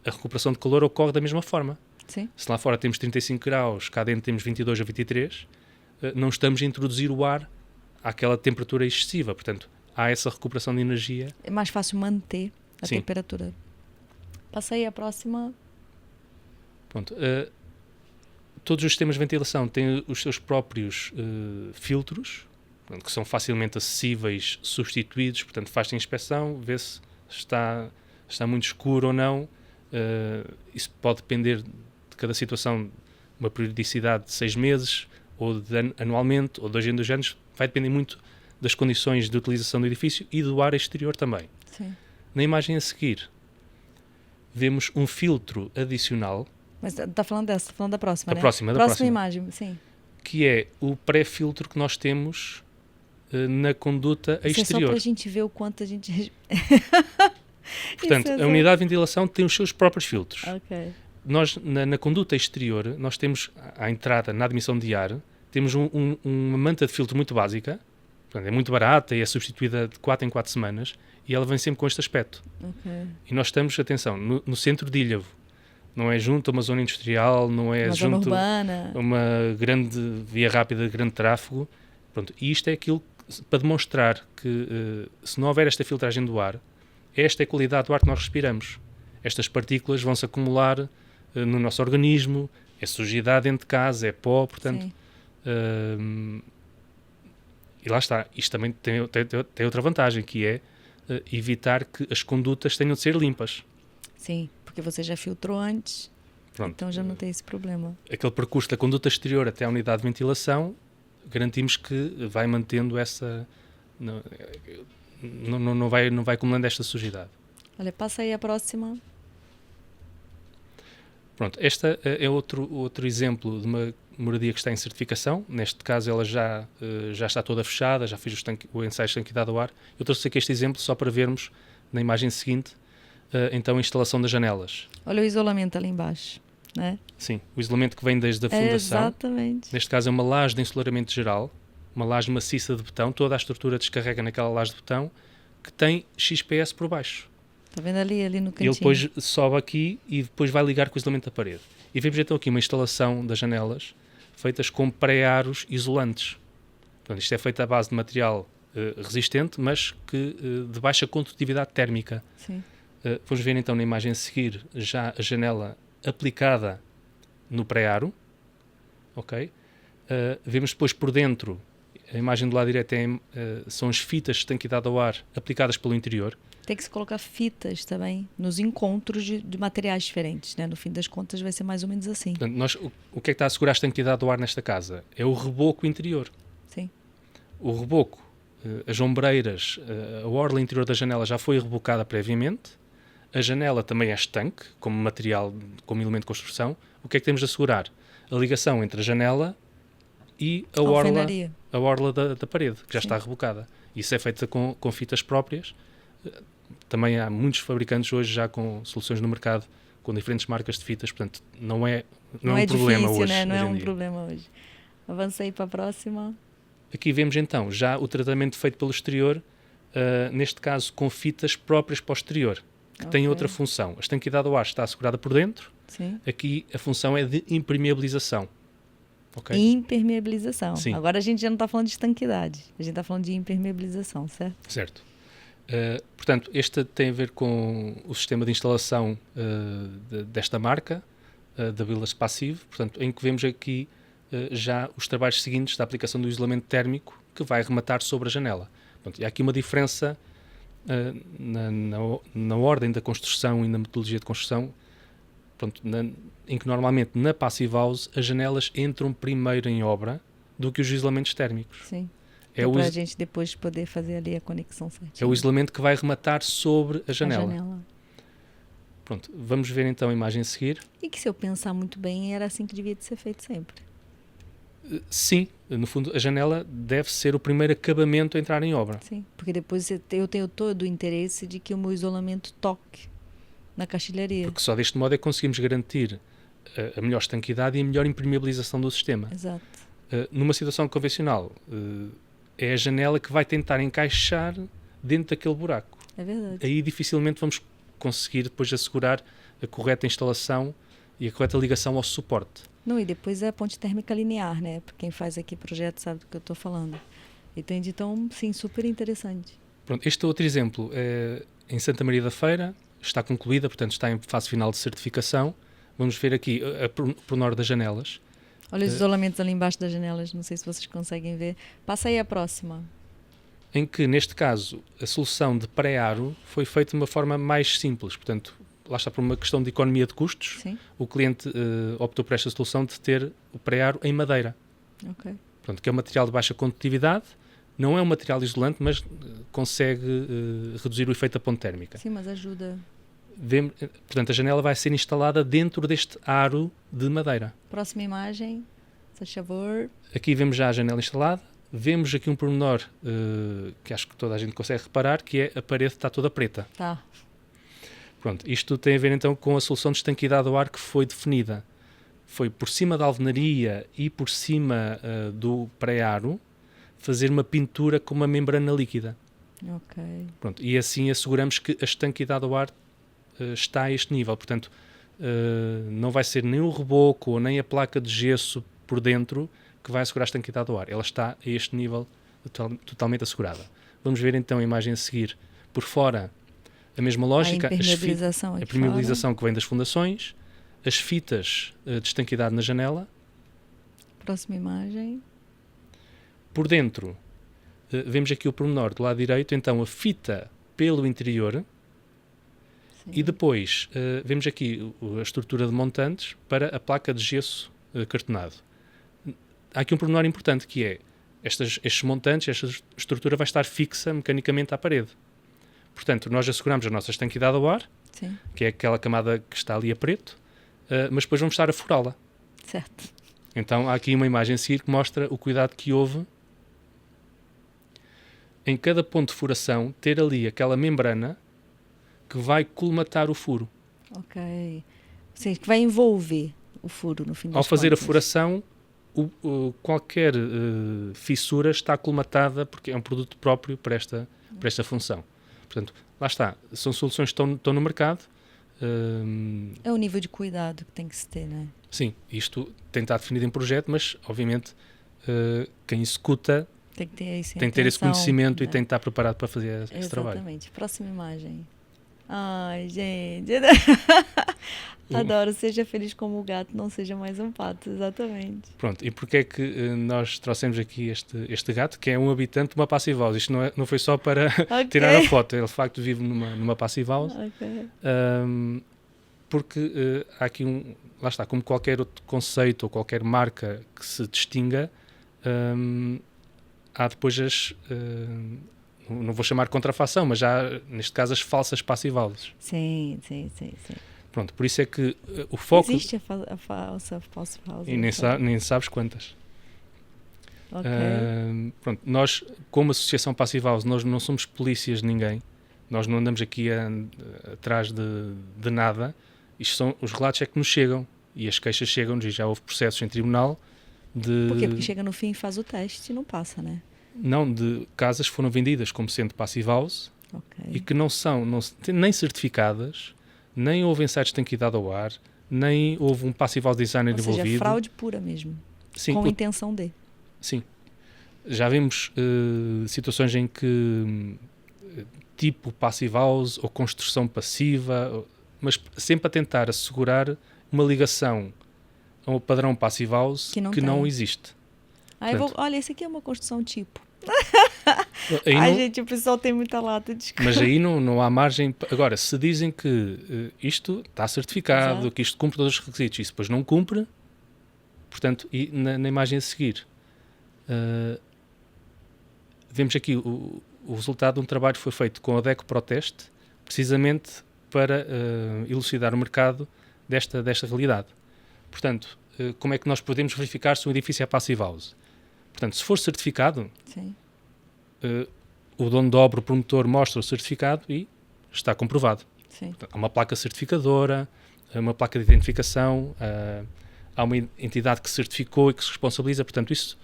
a recuperação de calor ocorre da mesma forma. Sim. Se lá fora temos 35 graus, cá dentro temos 22 a 23, não estamos a introduzir o ar àquela temperatura excessiva. Portanto, há essa recuperação de energia. É mais fácil manter a Sim. temperatura. Passa aí a próxima. Pronto. Todos os sistemas de ventilação têm os seus próprios filtros, que são facilmente acessíveis, substituídos. Portanto, faz-se a inspeção, vê se está muito escuro ou não. Isso pode depender de cada situação, uma periodicidade de 6 meses, ou anualmente, ou 2 em 2 anos. Vai depender muito das condições de utilização do edifício e do ar exterior também. Sim. Na imagem a seguir, vemos um filtro adicional. Mas está falando dessa, está falando da próxima, né? Próxima imagem, sim. Que é o pré-filtro que nós temos na conduta exterior. Isso é só para a gente ver o quanto a gente... Portanto, a unidade de ventilação tem os seus próprios filtros. Ok. Nós, na conduta exterior, nós temos, à entrada, na admissão de ar, temos uma manta de filtro muito básica. Portanto, é muito barata e é substituída de 4 em 4 semanas, e ela vem sempre com este aspecto. Okay. E nós estamos, atenção, no centro de Ilhavo. Não é junto a uma zona industrial, não é junto a uma grande via rápida de grande tráfego. Pronto, e isto é aquilo para demonstrar que se não houver esta filtragem do ar, esta é a qualidade do ar que nós respiramos. Estas partículas vão se acumular no nosso organismo, é sujidade dentro de casa, é pó, portanto... E lá está, isto também tem outra vantagem, que é evitar que as condutas tenham de ser limpas. Sim, porque você já filtrou antes, pronto, então já não tem esse problema. Aquele percurso da conduta exterior até a unidade de ventilação garantimos que vai mantendo essa... Não vai acumulando esta sujidade. Olha, passa aí a próxima. Pronto, esta é outro exemplo de uma moradia que está em certificação. Neste caso ela já está toda fechada, já fiz o ensaio de estanqueidade ao ar. Eu trouxe aqui este exemplo só para vermos na imagem seguinte, então a instalação das janelas. Olha o isolamento ali embaixo, né? Sim, o isolamento que vem desde a fundação. Exatamente. Neste caso é uma laje de ensolaramento geral, uma laje maciça de betão, toda a estrutura descarrega naquela laje de betão, que tem XPS por baixo. Está vendo ali no cantinho? Ele depois sobe aqui e depois vai ligar com o isolamento da parede. E vemos então aqui uma instalação das janelas feitas com pré-aros isolantes. Portanto, isto é feito à base de material resistente, mas que de baixa condutividade térmica. Sim. Vamos ver então na imagem a seguir já a janela aplicada no pré-aro. Ok? Vemos depois por dentro, a imagem do lado direito são as fitas de estanqueidade ao ar aplicadas pelo interior. Tem que se colocar fitas também nos encontros de materiais diferentes, né? No fim das contas vai ser mais ou menos assim. Portanto, o que é que está a assegurar a estanqueidade do ar nesta casa? É o reboco interior. Sim. O reboco, as ombreiras, a orla interior da janela já foi rebocada previamente. A janela também é estanque, como material, como elemento de construção. O que é que temos de assegurar? A ligação entre a janela e a orla da parede, que já está rebocada. Isso é feito com fitas próprias. Também há muitos fabricantes hoje já com soluções no mercado, com diferentes marcas de fitas, portanto não é um problema difícil, hoje. Né? Não hoje é um dia. problema hoje. Avancei para a próxima. Aqui vemos então já o tratamento feito pelo exterior, neste caso com fitas próprias para o exterior, que têm outra função. A estanqueidade ao ar está assegurada por dentro. Sim. Aqui a função é de impermeabilização. Okay? Impermeabilização. Sim. Agora a gente já não está falando de estanquidade, a gente está falando de impermeabilização, certo? Certo. Portanto, este tem a ver com o sistema de instalação desta marca, da Builders Passive, portanto, em que vemos aqui já os trabalhos seguintes da aplicação do isolamento térmico que vai rematar sobre a janela. Portanto, e há aqui uma diferença na ordem da construção e na metodologia de construção, pronto, em que normalmente na Passive House as janelas entram primeiro em obra do que os isolamentos térmicos. Sim. Para a gente depois poder fazer ali a conexão certinha. É o isolamento que vai rematar sobre a janela. Pronto, vamos ver então a imagem a seguir. E que se eu pensar muito bem, era assim que devia de ser feito sempre. Sim, no fundo a janela deve ser o primeiro acabamento a entrar em obra. Sim, porque depois eu tenho todo o interesse de que o meu isolamento toque na caixilharia. Porque só deste modo é que conseguimos garantir a melhor estanquidade e a melhor impermeabilização do sistema. Exato. Numa situação convencional, é a janela que vai tentar encaixar dentro daquele buraco. É verdade. Aí dificilmente vamos conseguir depois assegurar a correta instalação e a correta ligação ao suporte. Não, e depois é a ponte térmica linear, né? Porque quem faz aqui projeto sabe do que eu estou falando. Entende? Então, sim, super interessante. Pronto, este outro exemplo é em Santa Maria da Feira, está concluída, portanto está em fase final de certificação. Vamos ver aqui a pormenor das janelas. Olha os isolamentos ali embaixo das janelas, não sei se vocês conseguem ver. Passa aí a próxima. Em que, neste caso, a solução de pré-aro foi feita de uma forma mais simples. Portanto, lá está por uma questão de economia de custos. Sim. O cliente optou por esta solução de ter o pré-aro em madeira. Ok. Portanto, que é um material de baixa condutividade, não é um material isolante, mas consegue reduzir o efeito da ponte térmica. Sim, mas ajuda. Portanto, a janela vai ser instalada dentro deste aro de madeira. Próxima imagem, se faz favor. Aqui vemos já a janela instalada. Vemos aqui um pormenor que acho que toda a gente consegue reparar, que é a parede está toda preta. Tá. Pronto, isto tem a ver então com a solução de estanqueidade ao ar que foi definida. Foi por cima da alvenaria e por cima do pré-aro fazer uma pintura com uma membrana líquida. Ok. Pronto, e assim asseguramos que a estanqueidade ao ar está a este nível. Portanto, não vai ser nem o reboco ou nem a placa de gesso por dentro que vai assegurar a estanqueidade ao ar. Ela está a este nível totalmente assegurada. Vamos ver então a imagem a seguir. Por fora, a mesma lógica. A impermeabilização que vem das fundações, as fitas de estanqueidade na janela. Próxima imagem. Por dentro, vemos aqui o pormenor do lado direito, então a fita pelo interior. Sim. E depois vemos aqui a estrutura de montantes para a placa de gesso cartonado. Há aqui um pormenor importante que é estes montantes, esta estrutura vai estar fixa mecanicamente à parede. Portanto, nós asseguramos a nossa estanquidade ao ar, Sim. que é aquela camada que está ali a preto, mas depois vamos estar a furá-la. Certo. Então há aqui uma imagem a seguir que mostra o cuidado que houve em cada ponto de furação ter ali aquela membrana que vai colmatar o furo. Ok. Ou seja, que vai envolver o furo no fim das Ao fazer contas. a furação, qualquer fissura está colmatada porque é um produto próprio para esta função. Portanto, lá está. São soluções que estão no mercado. É o nível de cuidado que tem que se ter, né? Sim, isto tem de estar definido em projeto, mas obviamente quem executa Tem que ter esse tem que ter esse atenção, conhecimento né? e tem de estar preparado para fazer esse trabalho. Exatamente. Próxima imagem. Ai, gente. Adoro. Seja feliz como o gato, não seja mais um pato. Exatamente. Pronto, e porquê é que nós trouxemos aqui este gato, que é um habitante de uma passive house? Isto não foi só para tirar a foto, ele de facto vive numa passive house, Ok. porque há aqui lá está, como qualquer outro conceito ou qualquer marca que se distinga, há depois não vou chamar contrafação, mas já neste caso as falsas passive houses. Sim. Pronto, por isso é que o foco... Existe a falsa house. E nem sabes quantas. Ok. Pronto, nós, como associação Passive House, nós não somos polícias de ninguém. Nós não andamos aqui atrás de nada. Isto são os relatos é que nos chegam. E as queixas chegam-nos e já houve processos em tribunal de... Por quê? Porque chega no fim e faz o teste e não passa, né? Não, de casas que foram vendidas como sendo Passive House e que não são nem certificadas, nem houve ensaios de estanquidade ao ar, nem houve um Passive House designer envolvido. Ou seja, fraude pura mesmo. Sim, com intenção de. Sim. Já vimos situações em que tipo passive house ou construção passiva, mas sempre a tentar assegurar uma ligação ao padrão passive house que não existe. Olha, esse aqui é uma construção tipo. Aí gente, o pessoal tem muita lata de escala. Mas aí não há margem. Agora, se dizem que isto está certificado, exato, que isto cumpre todos os requisitos, e isso depois não cumpre, portanto, e na imagem a seguir, vemos aqui o resultado de um trabalho que foi feito com a DECO Proteste, precisamente para elucidar o mercado desta realidade. Portanto, como é que nós podemos verificar se um edifício é passive house? Portanto, se for certificado, sim, o dono de obra, o promotor, mostra o certificado e está comprovado. Sim. Portanto, há uma placa certificadora, uma placa de identificação, há uma entidade que certificou e que se responsabiliza, portanto, isso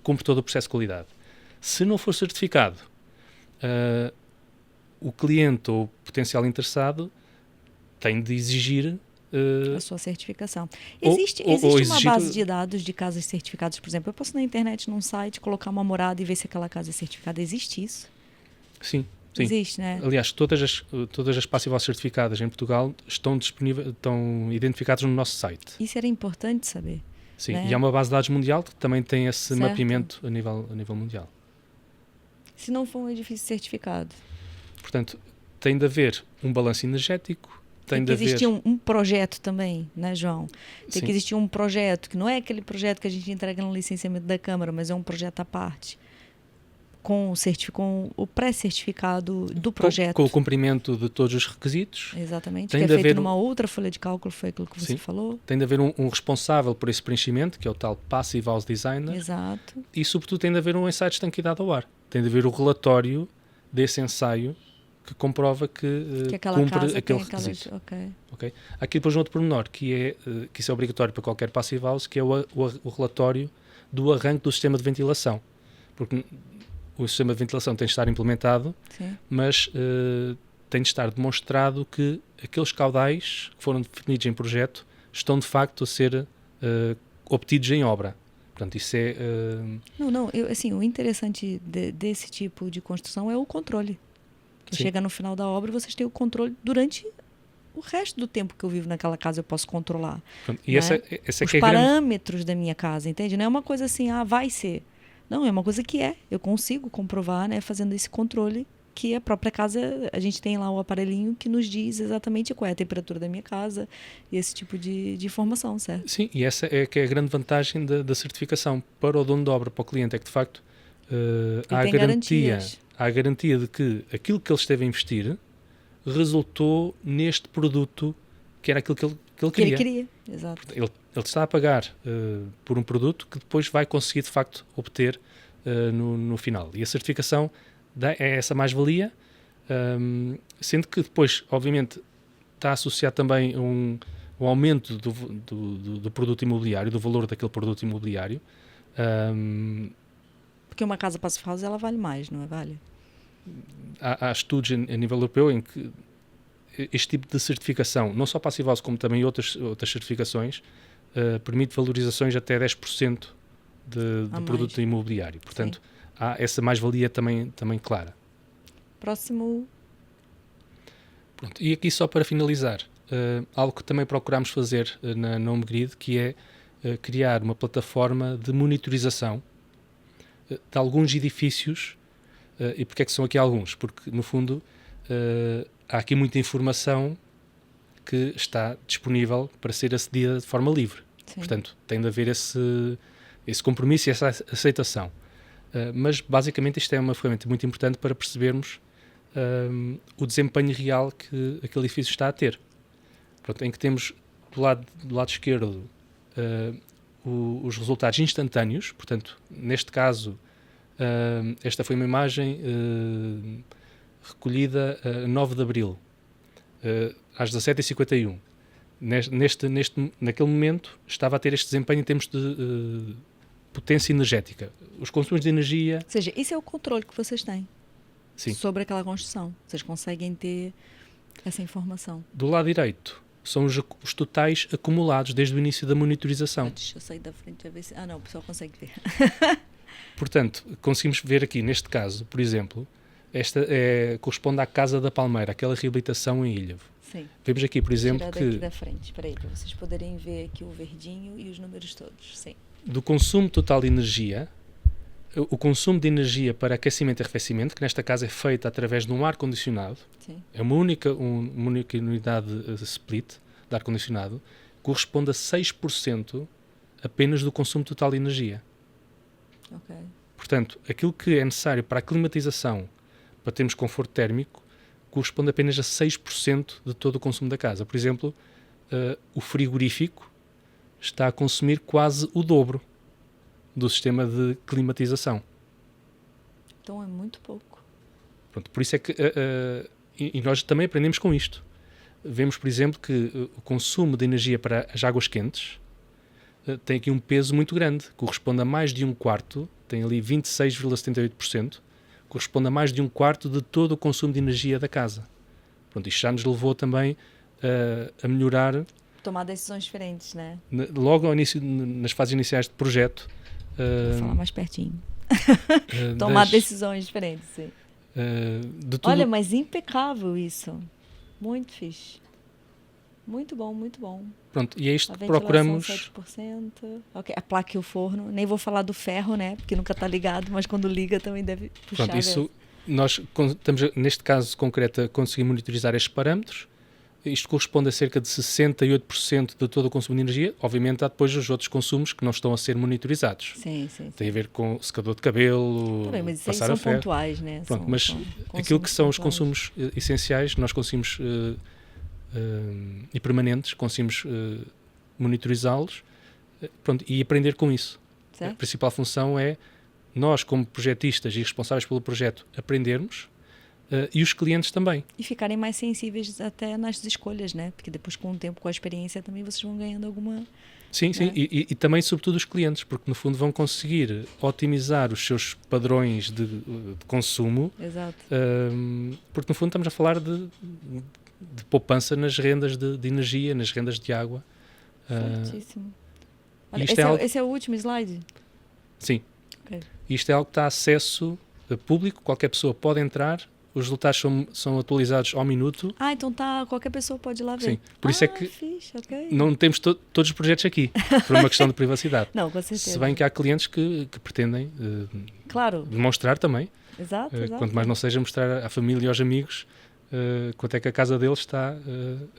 cumpre todo o processo de qualidade. Se não for certificado, o cliente ou o potencial interessado tem de exigir a sua certificação. Existe uma base de dados de casas certificadas, por exemplo? Eu posso na internet, num site, colocar uma morada e ver se aquela casa é certificada. Existe isso? Sim. Existe, né? Aliás, todas as passive house certificadas em Portugal estão identificadas no nosso site. Isso era importante saber. Sim, né? E há uma base de dados mundial que também tem esse mapeamento a nível mundial. Se não for um edifício certificado? Portanto, tem de haver um balanço energético. Tem que existir um projeto também, né, João? Tem que existir um projeto, que não é aquele projeto que a gente entrega no licenciamento da Câmara, mas é um projeto à parte, com o pré-certificado do projeto. Com o cumprimento de todos os requisitos. Exatamente, que é feito numa outra folha de cálculo, foi aquilo que você falou. Tem de haver um responsável por esse preenchimento, que é o tal Passive House Designer. Exato. E, sobretudo, tem de haver um ensaio de estanquidade ao ar. Tem de haver o relatório desse ensaio que comprova que cumpre aquele requisito. Okay? Há aqui depois um outro pormenor, que isso é obrigatório para qualquer passive house, que é o relatório do arranque do sistema de ventilação. Porque o sistema de ventilação tem de estar implementado, mas tem de estar demonstrado que aqueles caudais que foram definidos em projeto estão de facto a ser obtidos em obra. Portanto, isso é... o interessante desse tipo de construção é o controle. Chega no final da obra e vocês têm o controle durante o resto do tempo que eu vivo naquela casa, eu posso controlar. Pronto, e essa os parâmetros da minha casa, entende? Não é uma coisa assim, vai ser. Não, é uma coisa que eu consigo comprovar, né, fazendo esse controle, que a própria casa, a gente tem lá o aparelhinho que nos diz exatamente qual é a temperatura da minha casa e esse tipo de informação, certo? Sim, e essa é que é a grande vantagem da certificação para o dono de obra, para o cliente, é que de facto há a garantia de que aquilo que ele esteve a investir resultou neste produto que era aquilo que ele queria. Que ele queria, exato. Ele está a pagar por um produto que depois vai conseguir, de facto, obter no final. E a certificação é essa mais-valia, sendo que depois, obviamente, está associado também a um aumento do produto imobiliário, do valor daquele produto imobiliário. Porque uma casa passive house, ela vale mais, não é? Vale? Há estudos a nível europeu em que este tipo de certificação, não só passive house, como também outras certificações, permite valorizações até 10% do produto imobiliário. Portanto, há essa mais-valia também clara. Próximo. Pronto, e aqui só para finalizar, algo que também procurámos fazer na HomeGrid, que é criar uma plataforma de monitorização de alguns edifícios. E porque é que são aqui alguns? Porque, no fundo, há aqui muita informação que está disponível para ser acedida de forma livre. Sim. Portanto, tem de haver esse compromisso e essa aceitação. Mas, basicamente, isto é uma ferramenta muito importante para percebermos o desempenho real que aquele edifício está a ter. Pronto, em que temos do lado esquerdo os resultados instantâneos. Portanto, neste caso, esta foi uma imagem recolhida a 9 de Abril, às 17h51. Naquele momento estava a ter este desempenho em termos de potência energética. Os consumos de energia... Ou seja, isso é o controle que vocês têm. Sim. Sobre aquela construção. Vocês conseguem ter essa informação. Do lado direito são os totais acumulados desde o início da monitorização. Deixa eu sair da frente a ver se... não, o pessoal consegue ver. Portanto, conseguimos ver aqui, neste caso, por exemplo, esta corresponde à Casa da Palmeira, aquela reabilitação em Ilhavo. Sim. Vemos aqui, por exemplo, que... daqui da frente, espera aí, para vocês poderem ver aqui o verdinho e os números todos. Sim. Do consumo total de energia, o consumo de energia para aquecimento e arrefecimento, que nesta casa é feito através de um ar-condicionado, é uma única unidade split de ar-condicionado, corresponde a 6% apenas do consumo total de energia. Okay. Portanto, aquilo que é necessário para a climatização, para termos conforto térmico, corresponde apenas a 6% de todo o consumo da casa. Por exemplo, o frigorífico está a consumir quase o dobro do sistema de climatização. Então é muito pouco. Pronto, por isso é que e nós também aprendemos com isto. Vemos, por exemplo, que o consumo de energia para as águas quentes tem aqui um peso muito grande, corresponde a mais de um quarto, tem ali 26,78%, corresponde a mais de um quarto de todo o consumo de energia da casa. Pronto, isto já nos levou também a melhorar... Tomar decisões diferentes, né? Logo ao início, nas fases iniciais de projeto... Vou falar mais pertinho. Tomar decisões diferentes, sim. Olha, mas impecável isso. Muito fixe. Muito bom, muito bom. Pronto, e é isto que procuramos... 7%. Okay. A placa e o forno. Nem vou falar do ferro, né? Porque nunca está ligado, mas quando liga também deve puxar. Pronto, isso nós estamos, neste caso concreto, a conseguir monitorizar estes parâmetros. Isto corresponde a cerca de 68% de todo o consumo de energia. Obviamente há depois os outros consumos que não estão a ser monitorizados. Sim. Tem a ver com secador de cabelo, também, mas passar a ferro. São pontuais, né? Pronto, mas aquilo que são os consumos essenciais, nós conseguimos... e permanentes, conseguimos monitorizá-los e aprender com isso. Certo. A principal função é nós, como projetistas e responsáveis pelo projeto, aprendermos e os clientes também. E ficarem mais sensíveis até nas escolhas, né? Porque depois, com o tempo, com a experiência, também vocês vão ganhando alguma... Sim, né? Sim, e também, sobretudo, os clientes, porque, no fundo, vão conseguir otimizar os seus padrões de consumo. Exato. Porque, no fundo, estamos a falar de poupança nas rendas de energia, nas rendas de água. Certíssimo. Olha, esse é o último slide? Sim. Okay. Isto é algo que está a acesso público, qualquer pessoa pode entrar, os resultados são atualizados ao minuto. Então qualquer pessoa pode ir lá ver. Sim, por isso é que fixe, okay. Não temos todos os projetos aqui, por uma questão de privacidade. Não, com certeza. Se bem que há clientes que pretendem claro. demonstrar também. Exato. Quanto mais não seja mostrar à família e aos amigos quanto é que a casa deles está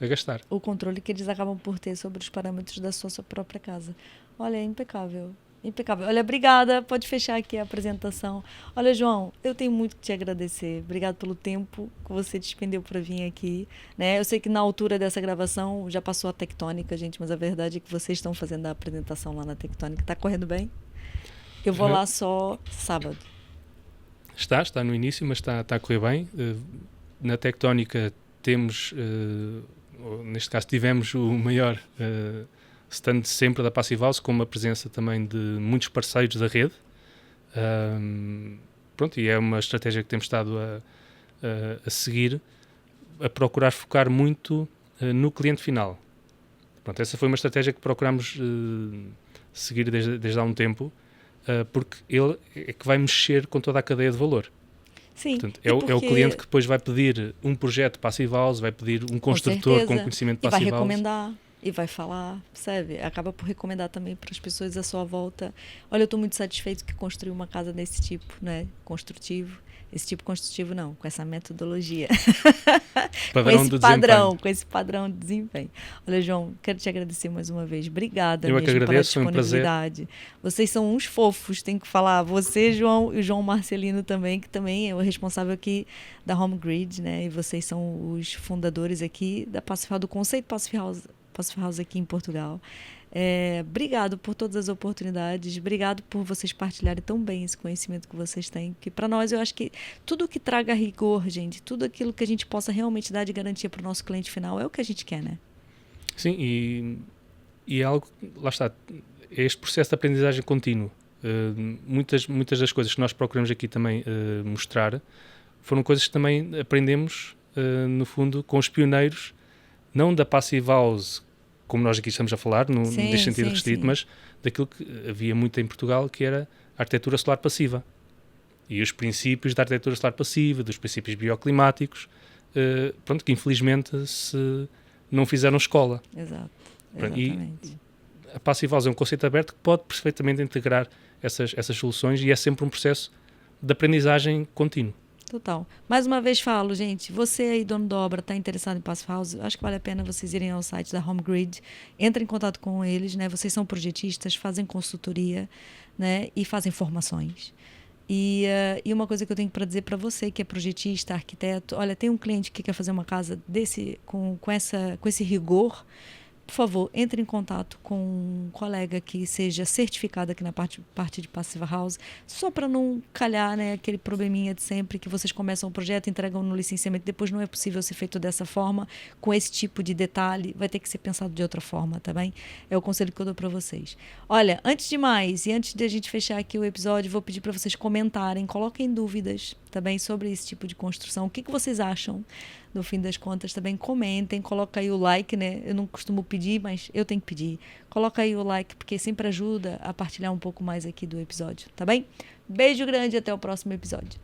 a gastar. O controle que eles acabam por ter sobre os parâmetros da sua própria casa. Olha, é impecável. Impecável. Olha, obrigada. Pode fechar aqui a apresentação. Olha, João, eu tenho muito que te agradecer. Obrigado pelo tempo que você despendeu para vir aqui, né? Eu sei que na altura dessa gravação já passou a Tectônica, gente, mas a verdade é que vocês estão fazendo a apresentação lá na Tectônica. Tá correndo bem? Eu vou lá só sábado. Está no início, mas está a correr bem. Na Tectónica temos, neste caso tivemos o maior stand sempre da Passive House, com uma presença também de muitos parceiros da rede. Pronto, e é uma estratégia que temos estado a seguir, a procurar focar muito no cliente final. Pronto, essa foi uma estratégia que procurámos seguir desde há um tempo, porque ele é que vai mexer com toda a cadeia de valor. Sim. Portanto, é o cliente que depois vai pedir um projeto Passive House, vai pedir um construtor com conhecimento de Passive House. E vai recomendar, e vai falar, percebe? Acaba por recomendar também para as pessoas à sua volta. Olha, eu estou muito satisfeito que construí uma casa desse tipo, né? Construtivo. Esse tipo construtivo não, com essa metodologia. Com esse padrão de desempenho. Olha, João, quero te agradecer mais uma vez. Obrigada eu mesmo que agradeço, pela disponibilidade. Vocês são uns fofos, tem que falar. Você, João, e o João Marcelino também, que também é o responsável aqui da Home Grid, né? E vocês são os fundadores aqui da Passive House, do conceito Passive House aqui em Portugal. Obrigado por todas as oportunidades, obrigado por vocês partilharem tão bem esse conhecimento que vocês têm, que para nós eu acho que tudo que traga rigor, gente, tudo aquilo que a gente possa realmente dar de garantia para o nosso cliente final é o que a gente quer, né? Sim, e é algo, lá está, é este processo de aprendizagem contínuo. Muitas das coisas que nós procuramos aqui também mostrar foram coisas que também aprendemos, no fundo, com os pioneiros, não da Passive House, como neste estamos a falar, neste sentido restrito, mas daquilo que havia muito em Portugal, que era a arquitetura solar passiva. E os princípios da arquitetura solar passiva, dos princípios bioclimáticos, pronto, que infelizmente se não fizeram escola. Exato, exatamente. E a Passive House é um conceito aberto que pode perfeitamente integrar essas soluções, e é sempre um processo de aprendizagem contínuo. Total. Mais uma vez falo, gente, você aí, dono da obra, está interessado em Passive House, acho que vale a pena vocês irem ao site da Home Grid, entrem em contato com eles, né? Vocês são projetistas, fazem consultoria, né? E fazem formações. E uma coisa que eu tenho para dizer para você, que é projetista, arquiteto, olha, tem um cliente que quer fazer uma casa com esse rigor. Por favor, entre em contato com um colega que seja certificado aqui na parte de Passive House, só para não calhar, né, aquele probleminha de sempre que vocês começam o projeto, entregam no licenciamento, depois não é possível ser feito dessa forma, com esse tipo de detalhe, vai ter que ser pensado de outra forma, tá bem? É o conselho que eu dou para vocês. Olha, antes de mais, e antes de a gente fechar aqui o episódio, vou pedir para vocês comentarem, coloquem dúvidas também sobre esse tipo de construção. O que vocês acham? No fim das contas, também comentem, coloca aí o like, né? Eu não costumo pedir, mas eu tenho que pedir. Coloca aí o like, porque sempre ajuda a partilhar um pouco mais aqui do episódio, tá bem? Beijo grande e até o próximo episódio.